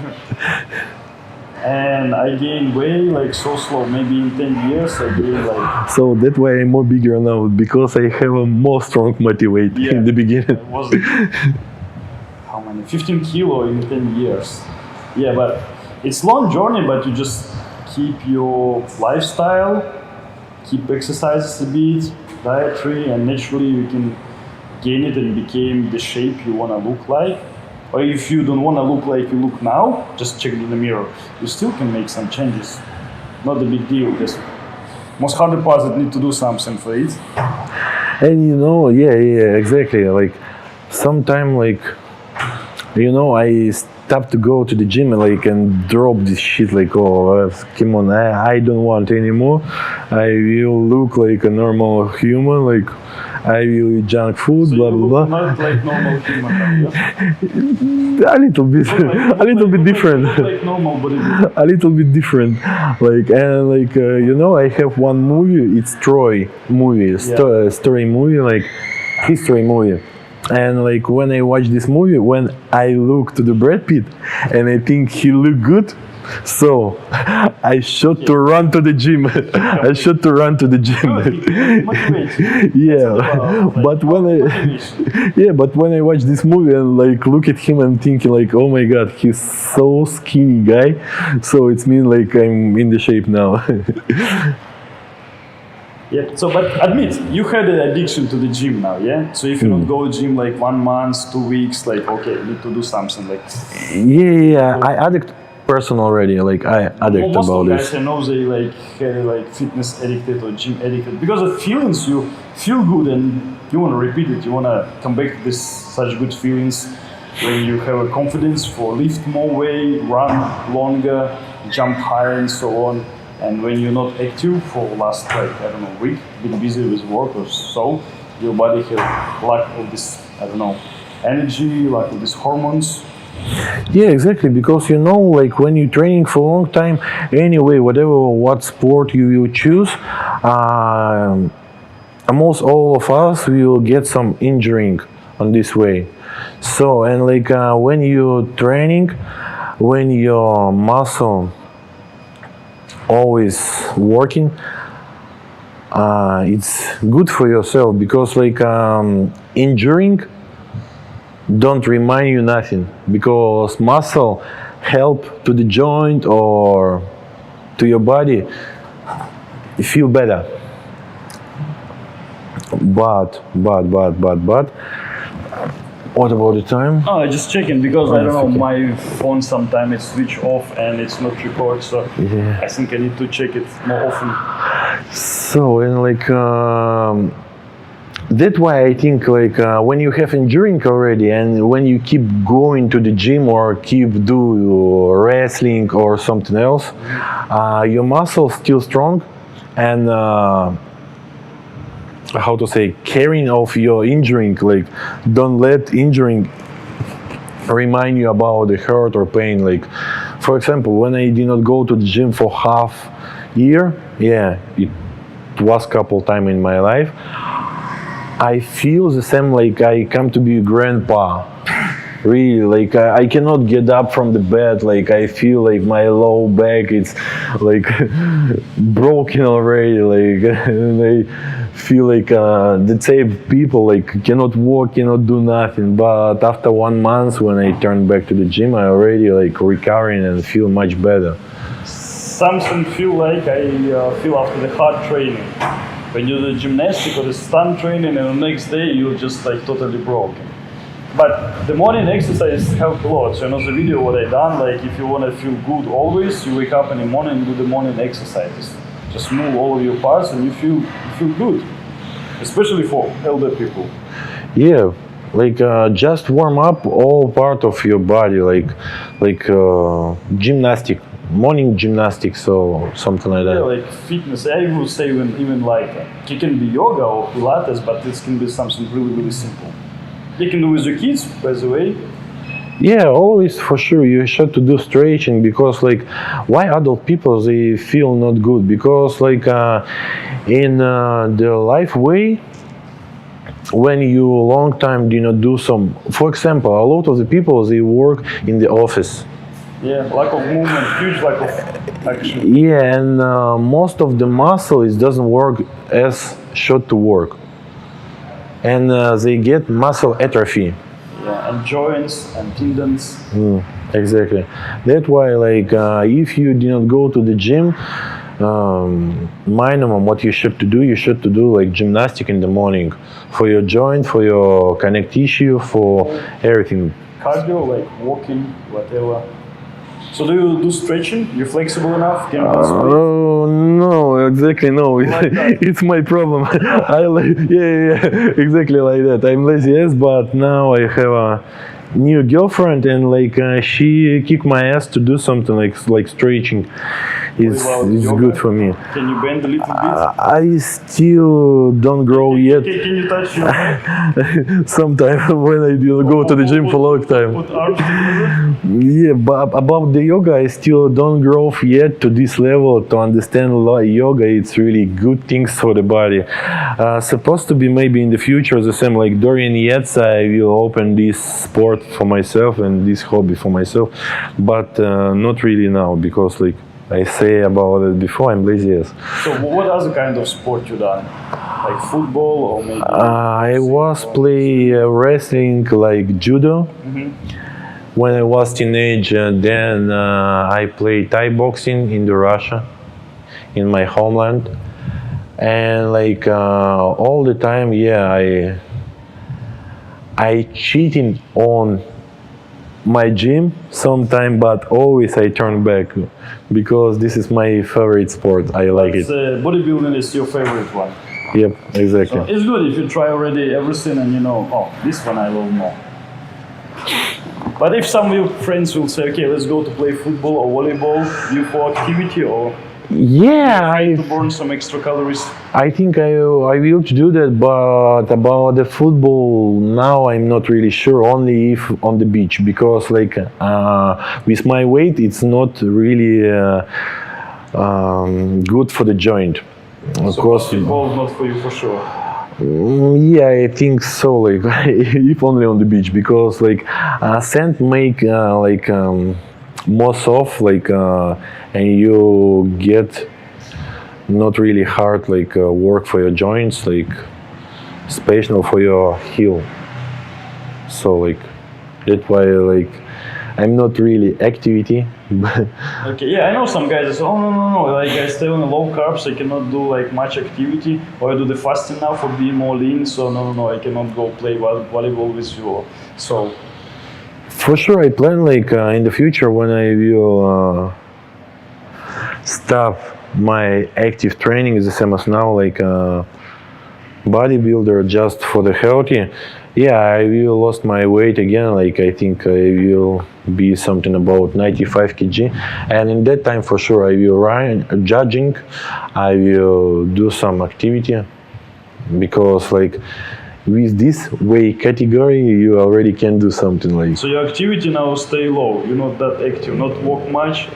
And I gained weight like so slow. Maybe in 10 years I gained like, So that's why I'm more bigger now, because I have a more strong motivate in the beginning. I was how many? 15 kilo in 10 years. Yeah, but it's long journey, but you just keep your lifestyle, keep exercises a bit, dietary, and naturally you can gain it and become the shape you want to look like. Or if you don't want to look like you look now, just check in the mirror. You still can make some changes. Not a big deal. Just most harder part is that need to do something for it. And you know, yeah, exactly. Like sometime, like, you know, I stopped to go to the gym and like and drop this shit. Like, oh, come on, I don't want anymore. I will look like a normal human. Like, I will eat junk food, So blah you blah look blah. not like normal human now, yeah? A little bit, a little bit different. Look like normal bodybuilder. A little bit different, like, and like you know, I have one movie. It's Troy movie, story movie, like history movie. And like when I watch this movie, when I look to the Brad Pitt, and I think he look good, so I should to run to the gym. I should to run to the gym. Yeah, but when but when I watch this movie and like look at him, I'm thinking like, oh my god, he's so skinny guy. So it's mean like I'm in the shape now. Yeah. So, but admit you had an addiction to the gym now, yeah. So if you don't go to gym like 1 month, 2 weeks, like okay, you need to do something like. Yeah. I addict person already. Like I addict Most about of this. guys I know they like had like fitness addicted or gym addicted because of feelings. You feel good and you want to repeat it. You want to come back to this such good feelings when you have a confidence for lift more weight, run longer, jump higher, and so on. And when you're not active for last like I don't know week, been busy with work or so, your body has lack of this I don't know energy, lack of these hormones. Yeah, exactly. Because you know, like when you're training for a long time, anyway, what sport you will choose, almost all of us will get some injuring on this way. So and like when you're training, when your muscle always working, it's good for yourself because like injuring don't remind you nothing, because muscle help to the joint or to your body feel better. But what about the time? Oh, I just checking because I don't know my phone sometimes it's switch off and it's not record, so Yeah. I think I need to check it more often. So and like that's why I think like when you have enduring already and when you keep going to the gym or keep do wrestling or something else, your muscles still strong and how to say, caring of your injuring, like don't let injuring remind you about the hurt or pain. Like for example, when I did not go to the gym for half year, yeah, it was couple time in my life, I feel the same like I come to be a grandpa. Really, like I cannot get up from the bed. Like I feel like my low back it's like broken already. Like and I feel like the same people like cannot walk, cannot do nothing. But after 1 month, when I turn back to the gym, I already like recovering and feel much better. Something feel like I feel after the hard training. When you do gymnastics or the stunt training and the next day you're just like totally broken. But the morning exercise help a lot. So you know the video what I done, like if you want to feel good always, you wake up in the morning and do the morning exercises. Just move all of your parts and you feel good. Especially for elder people. Yeah, like just warm up all part of your body, like gymnastic, morning gymnastics or something like Yeah, that. like fitness. I would say even like it can be yoga or Pilates, but this can be something really simple. You can do with your kids, by the way. Yeah, always for sure you should to do stretching, because like why adult people they feel not good, because like in the life way, when you long time do not do some, for example, a lot of the people they work in the office. Yeah, lack of movement, huge lack of action. Yeah, and most of the muscle it doesn't work as should to work, and they get muscle atrophy. Yeah, and joints and tendons. Exactly. That's why, like, if you do not go to the gym, minimum what you should to do, like gymnastic in the morning for your joint, for your connect tissue, for everything. Cardio, like walking, whatever. So do you do stretching? You flexible enough? Can you do split? Oh no, exactly no. Like that. It's my problem. I like yeah, exactly like that. I'm lazy, yes, but now I have a new girlfriend, and like she kicked my ass to do something like stretching. It's yoga? good for me. Can you bend a little bit? I still don't grow yet. Can you touch your Sometimes when I do go to the gym for a long time. Put arms together? Yeah, but about the yoga, I still don't grow yet to this level to understand yoga. It's really good things for the body. Supposed to be maybe in the future the same like Dorian Yates. I will open this sport for myself and this hobby for myself, but not really now, because like I say about it before, I'm lazy. Yes. So what other kind of sport you done? Like football or maybe? I was play wrestling, like judo. When I was teenage, then I played Thai boxing in the Russia, in my homeland, and like all the time, yeah, I cheating on my gym sometime, but always I turn back because this is my favorite sport. I like it. Bodybuilding is your favorite one. Yep, exactly. So it's good if you try already everything and you know, oh, this one I love more. But if some of your friends will say, okay, let's go to play football or volleyball, you for activity or Yeah, to burn some extra calories? I think I will do that, but about the football now I'm not really sure. Only if on the beach, because like with my weight, it's not really good for the joint. Of So course, basketball not for you for sure. yeah, I think so. Like if only on the beach, because like sand make more soft, like and you get not really hard like work for your joints, like especially for your heel. So like that's why like I'm not really activity. Okay, yeah, I know some guys that say, oh no, like I stay on low carbs, I cannot do like much activity, or I do the fasting now for being more lean, so no, I cannot go play volleyball with you. So For sure, I plan like in the future when I will stop my active training is the same as now, like bodybuilder just for the healthy. Yeah, I will lost my weight again. Like I think I will be something about 95 kg, and in that time for sure I will run judging. I will do some activity, because like with this weight category you already can do something like. So your activity now stay low. You're not that active, not walk much.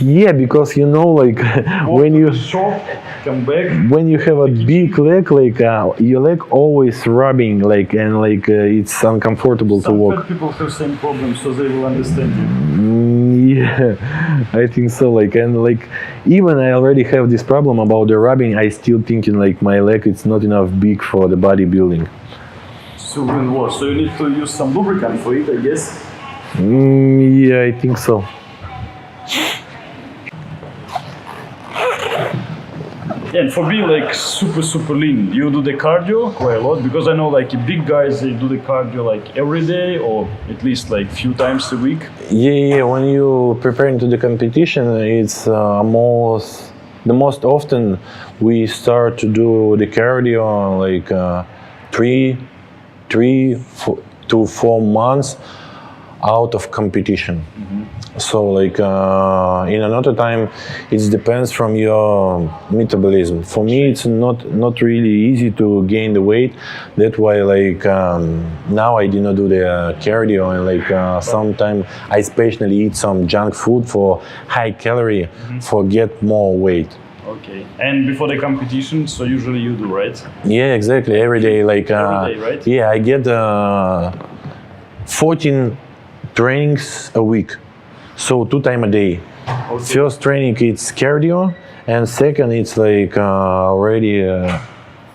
Yeah, because you know, like when you shop, come back. when you have a big leg, like your leg always rubbing, like and like it's uncomfortable to Some walk. fat people have same problem, so they will understand you. Yeah, I think so. Like and like even I already have this problem about the rubbing. I still thinking like my leg it's not enough big for the bodybuilding. So even worse. So you need to use some lubricant for it, I guess. Yeah, I think so. And for being like super lean, you do the cardio quite a lot, because I know like big guys, they do the cardio like every day or at least like few times a week. Yeah. When you preparing to the competition, it's the most often we start to do the cardio like 3 to 4 months out of competition. So like in another time, it depends from your metabolism. For me, it's not really easy to gain the weight. That's why like now I did not do the cardio, and like sometimes I especially eat some junk food for high calorie for get more weight. Okay. And before the competition, so usually you do, right? Yeah, exactly. Every day, like Every day, right? yeah, I get 14 trainings a week, so 2 times a day. Okay. First training it's cardio, and second it's like already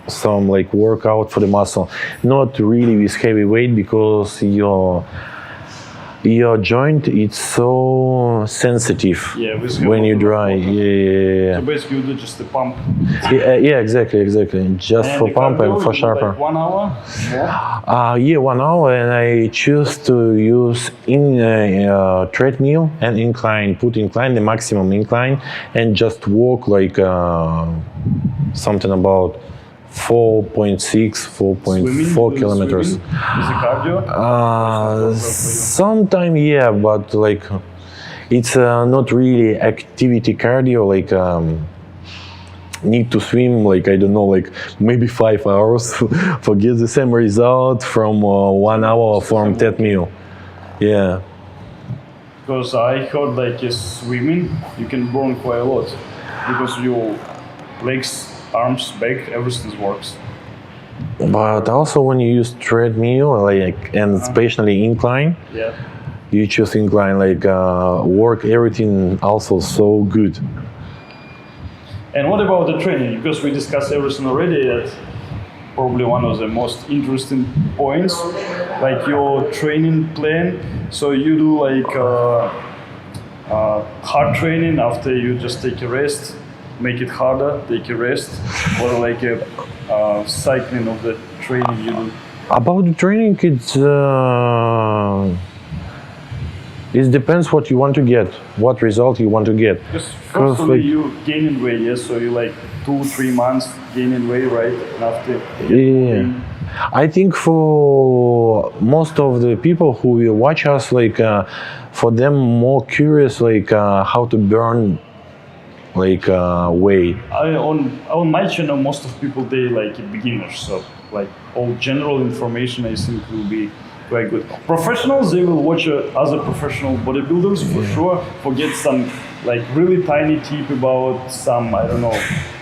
some like workout for the muscle. Not really with heavy weight, because your joint it's so sensitive Yeah, with when you heavy dry. water. Yeah. So basically you do just the pump. Yeah, exactly. Just And for the pump cardio, and for you do sharper. like 1 hour? Yeah. Yeah, 1 hour, and I choose to use treadmill and incline. Put incline, the maximum incline, and just walk like something about 4.6, 4.4 kilometers. Is it cardio? Sometime, yeah, but like it's not really activity cardio. Like need to swim like, I don't know, like maybe 5 hours for get the same result from 1 hour from treadmill. Yeah. Because I heard like swimming, you can burn quite a lot because your legs, arms, back, everything works. But also when you use treadmill, like, and especially incline, Yeah. you choose incline, like work everything also so good. And what about the training? Because we discussed everything already. That's probably one of the most interesting points, like your training plan. So you do like hard training after you just take a rest, make it harder, take a rest, or like a cycling of the training you do. About the training, it depends what you want to get, what result you want to get. Because Cause firstly like, you gaining weight, yes, so you like 2-3 months gaining weight, right? And after yeah, I think for most of the people who will watch us, like for them more curious, like how to burn like weight. On my channel, most of people they like beginners, so like all general information I think will be very good. Professionals, they will watch other professional bodybuilders for sure, forget some like really tiny tip about some, I don't know,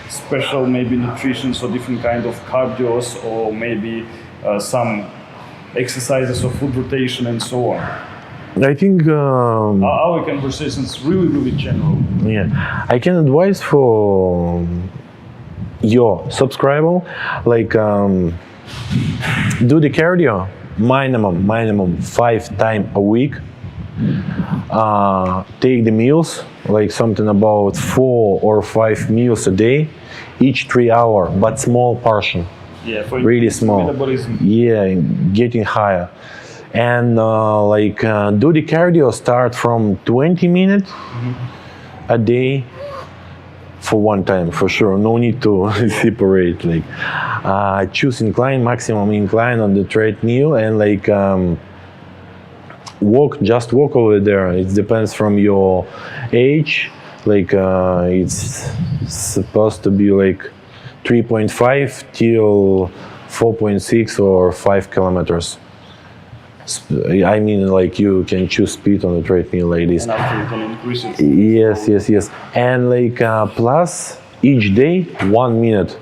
special maybe nutrition or different kind of cardios, or maybe some exercises or food rotation and so on. I think Our conversation is really general. yeah, I can advise for your subscriber, like do the cardio minimum 5 times a week. Take the meals, like something about 4 or 5 meals a day, each 3 hours, but small portion. Yeah, for Really small. metabolism. Yeah, getting higher. And do the cardio, start from 20 minutes a day for 1 time, for sure. No need to separate. Like choose incline, maximum incline on the treadmill, and like just walk over there. It depends from your age. Like it's supposed to be like 3.5 till 4.6 or 5 kilometers. I mean, like you can choose speed on the treadmill like this. And after you can increase it. Yes. And like plus each day 1 minute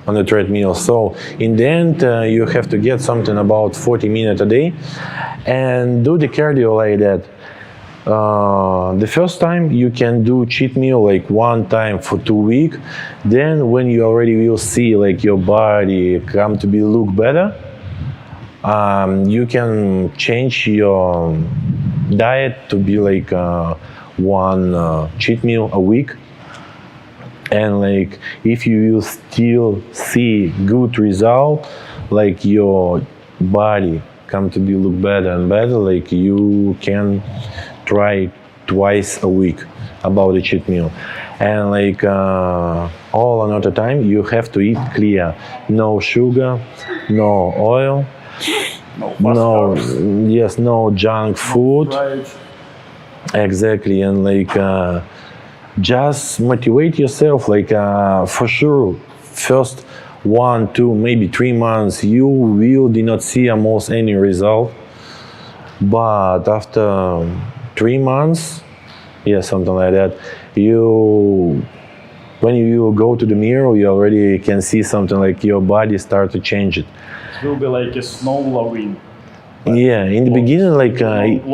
on the treadmill. So in the end, you have to get something about 40 minutes a day, and do the cardio like that. The first time you can do cheat meal like 1 time for 2 weeks. Then when you already will see like your body come to be look better, you can change your diet to be like 1 cheat meal a week, and like if you will still see good result, like your body come to be look better and better, like you can try twice a week about the cheat meal. And like all another time you have to eat clear, no sugar, no oil, No fast no, carbs, yes, no junk food. fried. Exactly, and like just motivate yourself. Like for sure, first 1, 2, maybe 3 months, you will do not see almost any result. But after 3 months, yeah, something like that, when you go to the mirror, you already can see something like your body start to change it. It will be like a snow lawine. Yeah, in the beginning, like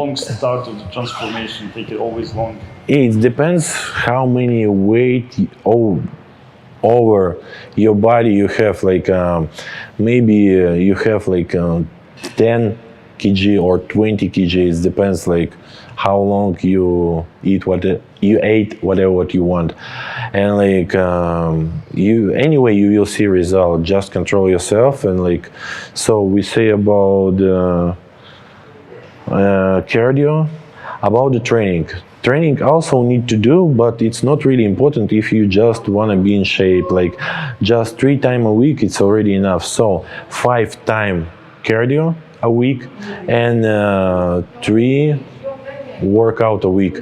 Long start of the transformation, take it always long. it depends how many weight over your body you have. Like maybe you have like 10 kg or 20 kg. It depends like how long you ate whatever what you want, and like you will see result. Just control yourself, and like so we say about cardio, about the training. Training also need to do, but it's not really important if you just want to be in shape. Like just 3 times a week, it's already enough. So 5 times cardio a week and 3 workout a week,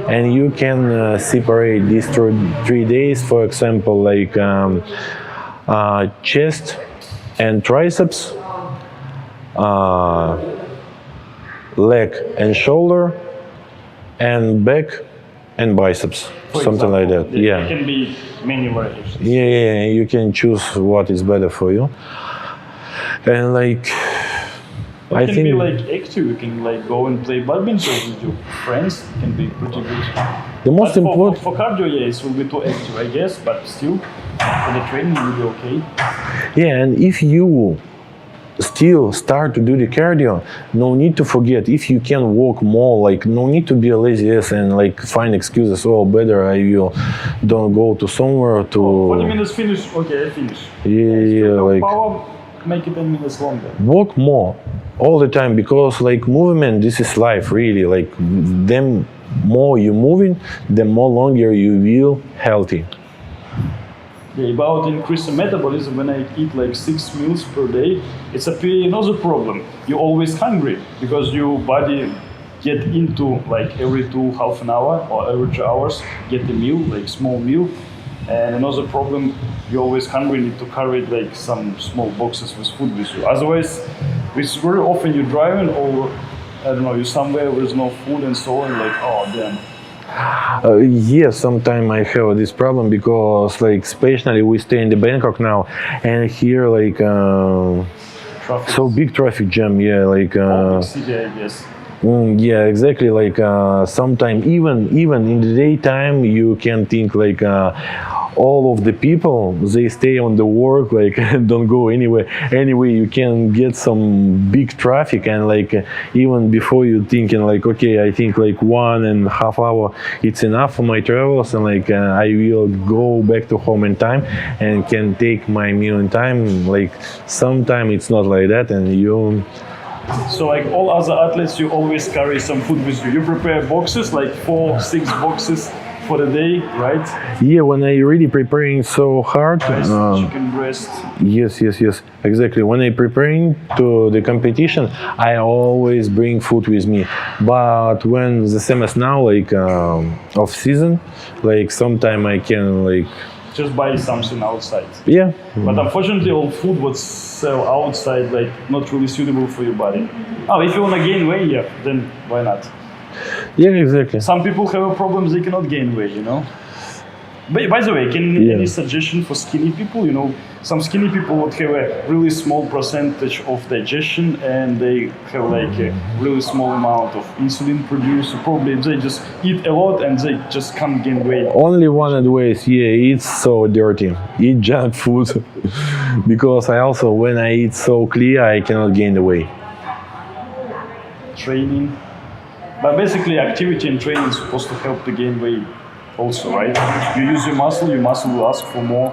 and you can separate these 3 days. For example, like chest and triceps, leg and shoulder, and back and biceps, For something like example, that. Yeah. It can be many variations. Yeah, you can choose what is better for you. And like I It can think be like active. You can like go and play badminton with your friends. It can be pretty good. the most But important. for cardio, yeah, it will be too active, I guess. But still, for the training, it will be okay. Yeah, and if you still start to do the cardio, no need to forget, if you can walk more, like no need to be a lazy ass and like find excuses. Oh, better I will don't go to somewhere to 40 minutes finish. Okay, I finish. yeah, like Power, make it 10 minutes longer. walk more all the time, because like movement, this is life really. Like the more you moving, the more longer you will healthy. Yeah, about increasing metabolism, when I eat like 6 meals per day, it's another problem. You're always hungry because your body get into like every half an hour or every 2 hours, get a meal, like small meal. And another problem, you're always hungry, need to carry like some small boxes with food with you. Otherwise, it's very often you're driving or I don't know, you're somewhere where there's no food and so on, like, oh damn. Yes, sometimes I have this problem because, like, especially we stay in the Bangkok now, and here, like, Traffic. so big traffic jam. Yeah, like, Big city, I guess. yeah, exactly. Like, sometimes even in the daytime, you can think like all of the people they stay on the work, like don't go anywhere. Anyway, you can get some big traffic, and like even before you thinking like, okay, I think like 1.5 hours it's enough for my travels, and like I will go back to home in time and can take my meal in time. Like sometimes it's not like that, and you. So like all other athletes, you always carry some food with you. You prepare boxes, like 4-6 boxes for the day, right? Yeah, when I really preparing so hard. Rice, chicken breast. Yes, exactly. When I preparing to the competition, I always bring food with me. But when the same as now, like off season, like sometime I can like. Just buy something outside. Yeah. But unfortunately, all food would sell outside, like not really suitable for your body. Oh, if you wanna gain weight, yeah, then why not? Yeah, exactly. Some people have a problem; they cannot gain weight, you know. But by the way, any suggestion for skinny people? You know, some skinny people would have a really small percentage of digestion, and they have like a really small amount of insulin produced. So probably they just eat a lot and they just can't gain weight. Only one advice, yeah, it's so dirty. Eat junk food. Because I also, when I eat so clear, I cannot gain the weight. Training. But basically, activity and training is supposed to help to gain weight also, right? You use your muscle will ask for more.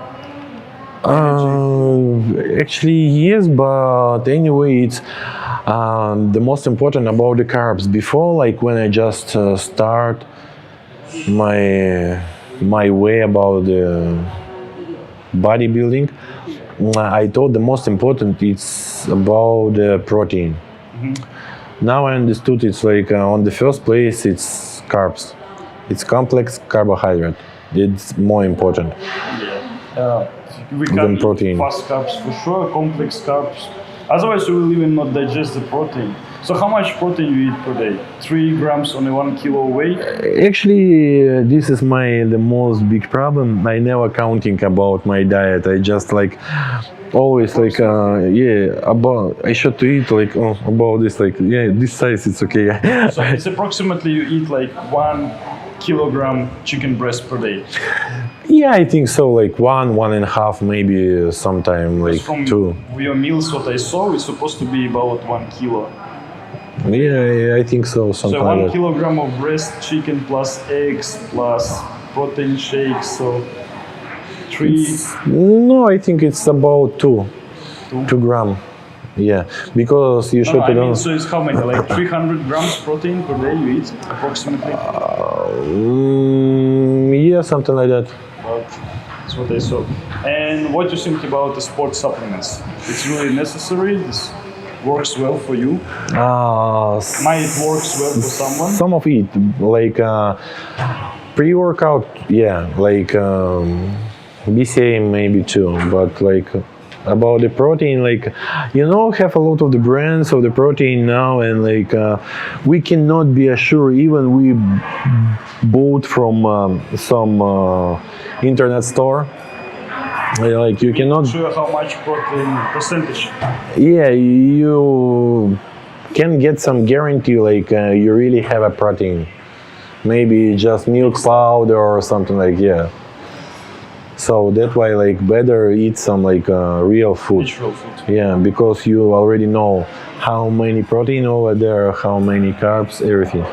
Actually, yes, but anyway, it's the most important about the carbs. Before, like when I just start my way about bodybuilding, I thought the most important it's about the protein. Now I understood it's like on the first place it's carbs. It's complex carbohydrate. It's more important We than can eat protein. fast carbs for sure, complex carbs. Otherwise, you will even not digest the protein. So, how much protein you eat per day? 3 grams on a 1 kilo weight? Actually, this is the most big problem. I never counting about my diet. I just like always like about I should to eat like about this like this size it's okay. So, it's approximately you eat like 1 kilogram chicken breast per day. Yeah, I think so. Like 1.5, maybe sometime like From 2. your meals, what I saw, it's supposed to be about 1 kilo. Yeah, I think so. Something So like 1 that. kilogram of breast chicken plus eggs plus protein shakes. So 3. No, I think it's about 2 gram. Yeah, because you should I mean, don't. so it's how many? Like 300 grams protein per day you eat, approximately? Yeah, something like that. That's what I saw. And what do you think about the sports supplements? It's really necessary? This works well for you? Might it works well for someone? Some of it, like pre-workout, yeah, like BCA maybe too, but like about the protein, like have a lot of the brands of the protein now, and like we cannot be assured even we bought from some internet store. Like you cannot. Sure how much protein percentage? Yeah, you can get some guarantee like you really have a protein. Maybe just milk powder or something like So that's why like better eat some like real food. Natural food. Yeah, because you already know how many protein over there, how many carbs, everything.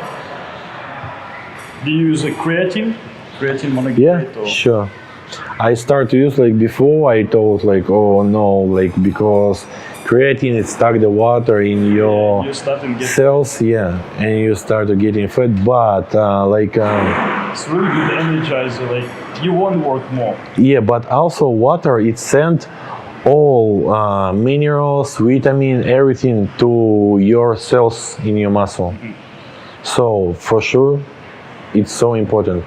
Do you use a creatine? Creatine monohydrate? Yeah, or? sure. I start to use like before I thought like oh no like because creatine it stuck the water in your You start and get cells and you start to getting fat but it's really good energizer, like you won't work more. but also water it sent all minerals, vitamin, everything to your cells in your muscle. So for sure it's so important.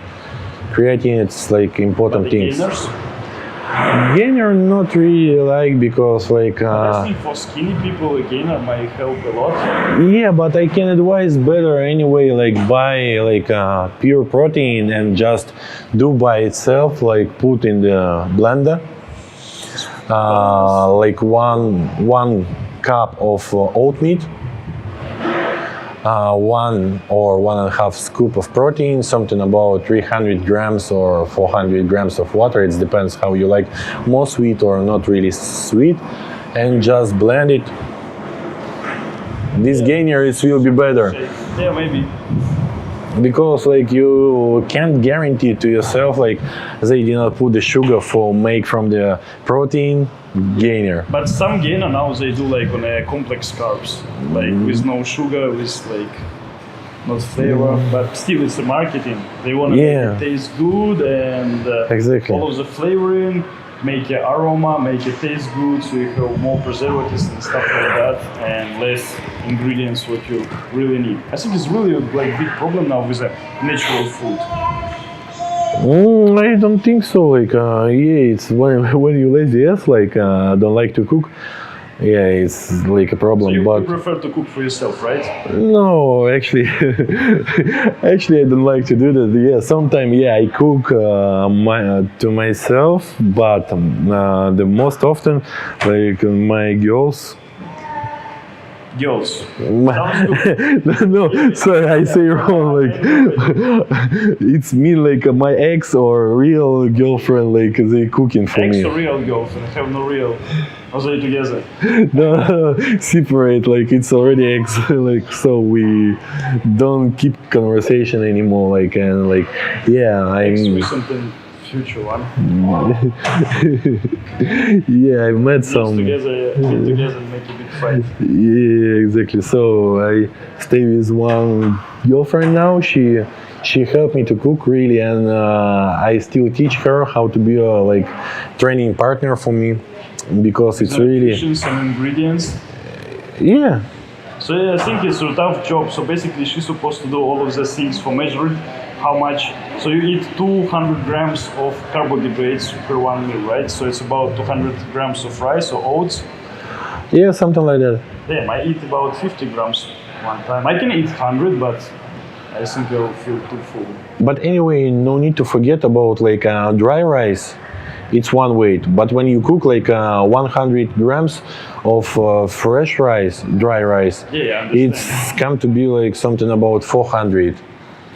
Creatine it's like important The things. gainers? Gainer not really like because like I think for skinny people a gainer might help a lot. yeah, but I can advise better anyway like buy like pure protein and just do by itself like put in the blender like one cup of oat meat, 1 or 1.5 scoop of protein, something about 300 grams or 400 grams of water. It depends how you like, more sweet or not really sweet, and just blend it. This gainer it will be better Yeah, maybe. because like you can't guarantee to yourself like they did not put the sugar for make from the protein gainer. But some gainer now they do like on a complex carbs, like with no sugar, with like not flavor, but still it's a marketing. They want to make it taste good and Exactly. all of the flavoring, make your aroma, make it taste good, so you have more preservatives and stuff like that, and less ingredients what you really need. I think it's really like big problem now with the natural food. I don't think so. Like, it's when you lazy ass, like, don't like to cook. Yeah, it's like a problem. So you but prefer to cook for yourself, right? no, actually, actually, I don't like to do that. Yeah, sometimes I cook to myself, but the most often, like my girls, girls. Sounds good. No, sorry, I say wrong. Like, it's me, like my ex or real girlfriend, like they cooking for Ex me. or real girlfriend? I have no real. Are they together? No, separate. Like it's already ex. Like so we don't keep conversation anymore. Like and like yeah, Ex I'm. with something future one. Yeah, I met some. Together, get together and make a big fight. Yeah, exactly. So I stay with one girlfriend now. She helped me to cook really, and I still teach her how to be a like training partner for me because it's really Some ingredients. yeah. So yeah, I think it's a tough job. So basically, she's supposed to do all of the things for measuring how much. So you eat 200 grams of carbohydrates per 1 meal, right? So it's about 200 grams of rice or oats. Yeah, something like that. Damn, I eat about 50 grams one time. I can eat 100, but I think I'll feel too full. But anyway, no need to forget about like dry rice. It's one weight, but when you cook like 100 grams of fresh rice, dry rice, Yeah, I understand. it's come to be like something about 400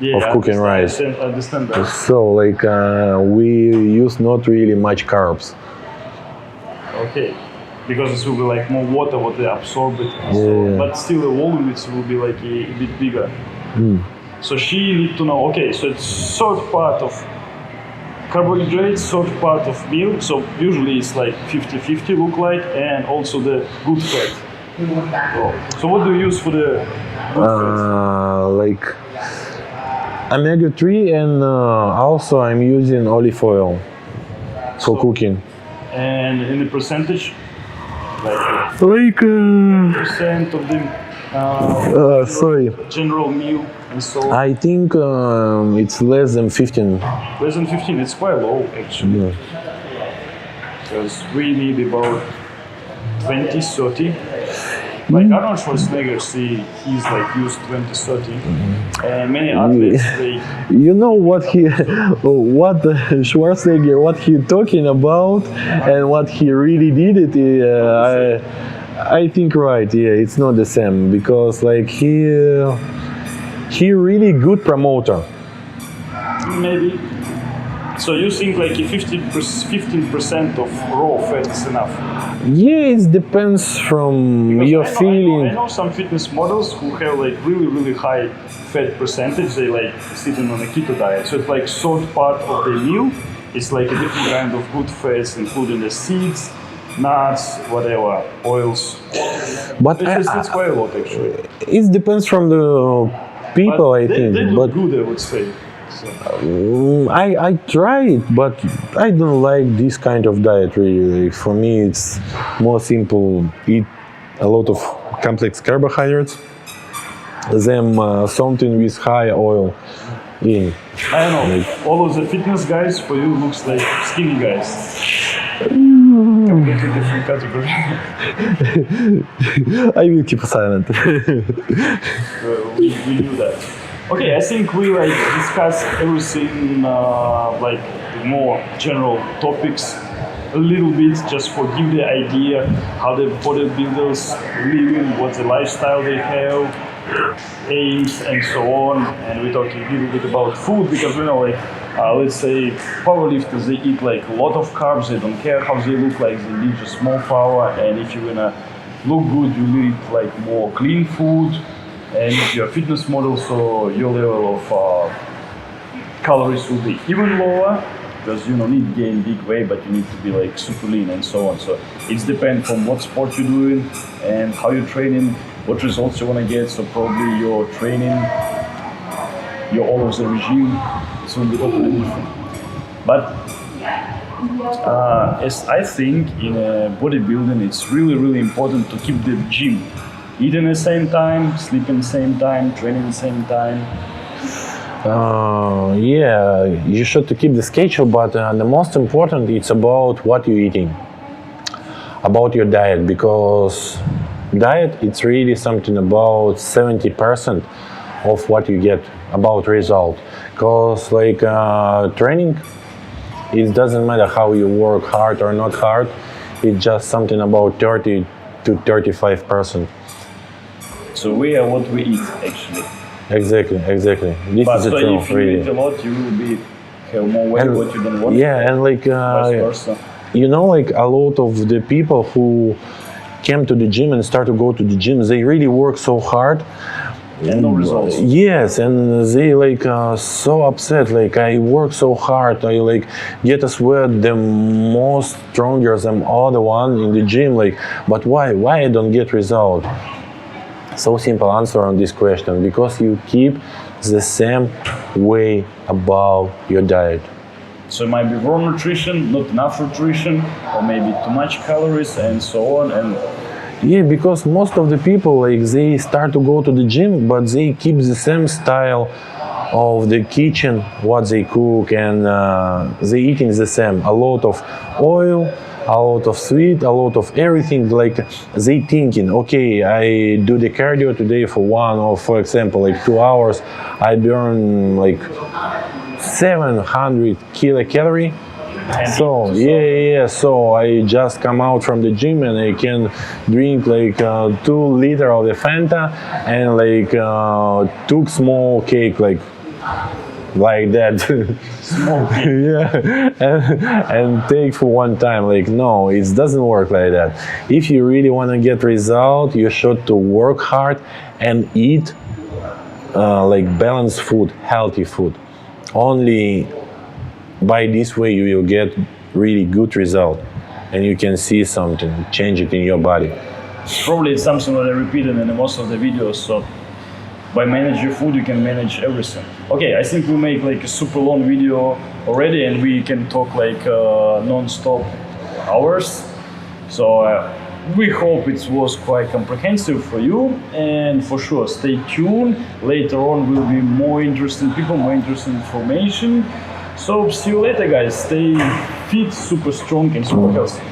Yeah, of I cooking rice. I understand that. So like we use not really much carbs. Okay. Because it will be like more water what they absorb it. So, Yeah. but still the volume it will be like a bit bigger. So she need to know, okay, so it's third part of carbohydrates, third part of meal. So usually it's like 50-50 look like, and also the good fat. So what do you use for the good fat? Like omega-3 and also I'm using olive oil for cooking. And in the percentage, like Like percent of the sorry, general meal and so on. I think it's less than 15. Less than 15, it's quite low actually. Yeah. Because we need about 20, 30. Like Arnold Schwarzenegger, he's like used 20, 30. And many athletes, they You know what what Schwarzenegger, what he talking about, and what he really did it. I think right. Yeah, it's not the same because like he really good promoter. maybe. So you think like a 15% of raw fat is enough? Yeah, it depends from your I feeling. know some fitness models who have like really high fat percentage. They like sitting on a keto diet. So it's like third part of the meal. It's like a different kind of good fats, including the seeds, nuts, whatever, oils. But It's quite a lot actually. it depends from the people, But I think. they look But good, I would say. So, I try it, but I don't like this kind of diet really. Like, for me, it's more simple. Eat a lot of complex carbohydrates, then something with high oil in. I don't know. All of the fitness guys for you looks like skinny guys. Completely different category. I will keep silent. We knew that. Okay, I think we like discussed everything like the more general topics a little bit just for give the idea how the bodybuilders living, what the lifestyle they have, aims and so on. And we talked a little bit about food because we know like let's say powerlifters, they eat like a lot of carbs, they don't care how they look like, they need just more power, and if you're gonna look good you need like more clean food. And if you're a fitness model, so your level of calories will be even lower because you don't need to gain big weight, but you need to be like super lean and so on. So it depends on what sport you're doing and how you're training, what results you want to get. So probably your training, your all of the regime, it's going to be totally different. But as I think in bodybuilding, it's really important to keep the gym. Eat at the same time, sleep at the same time, train at the same time. Yeah, you should keep the schedule, but the most important it's about what you're eating, about your diet, because diet it's really something about 70% of what you get about result. Because like training, it doesn't matter how you work hard or not hard, it's just something about 30 to 35%. So we are what we eat actually. Exactly. This But is the so truth, if you really. eat a lot, you will have more weight And- what you don't want. Yeah, and like Vice versa. you know, like a lot of the people who came to the gym and start to go to the gym, they really work so hard. And no results. Yes, and they like so upset. Like I work so hard, I like get a sweat the most stronger than other one in the gym. Like, but why? Why I don't get result? So simple answer on this question: because you keep the same way about your diet. So it might be wrong nutrition, not enough nutrition, or maybe too much calories and so on. And Yeah, because most of the people like they start to go to the gym, but they keep the same style of the kitchen, what they cook, and they eating the same. A lot of oil, a lot of sweet, a lot of everything. Like they thinking, okay, I do the cardio today for 1 or for example like 2 hours, I burn like 700 kilocalorie. So yeah. So I just come out from the gym and I can drink like 2 liters of the Fanta and like 2 small cake like that. small. Yeah, and take for one time. Like no, it doesn't work like that. If you really want to get result, you should to work hard and eat like balanced food, healthy food. Only by this way you will get really good result and you can see something change it in your body. Probably it's something that I repeated in most of the videos. So by manage your food, you can manage everything. Okay, I think we make like a super long video already, and we can talk like non-stop hours. So we hope it was quite comprehensive for you, and for sure stay tuned. Later on will be more interesting people, more interesting information. So see you later guys, stay fit, super strong and super healthy.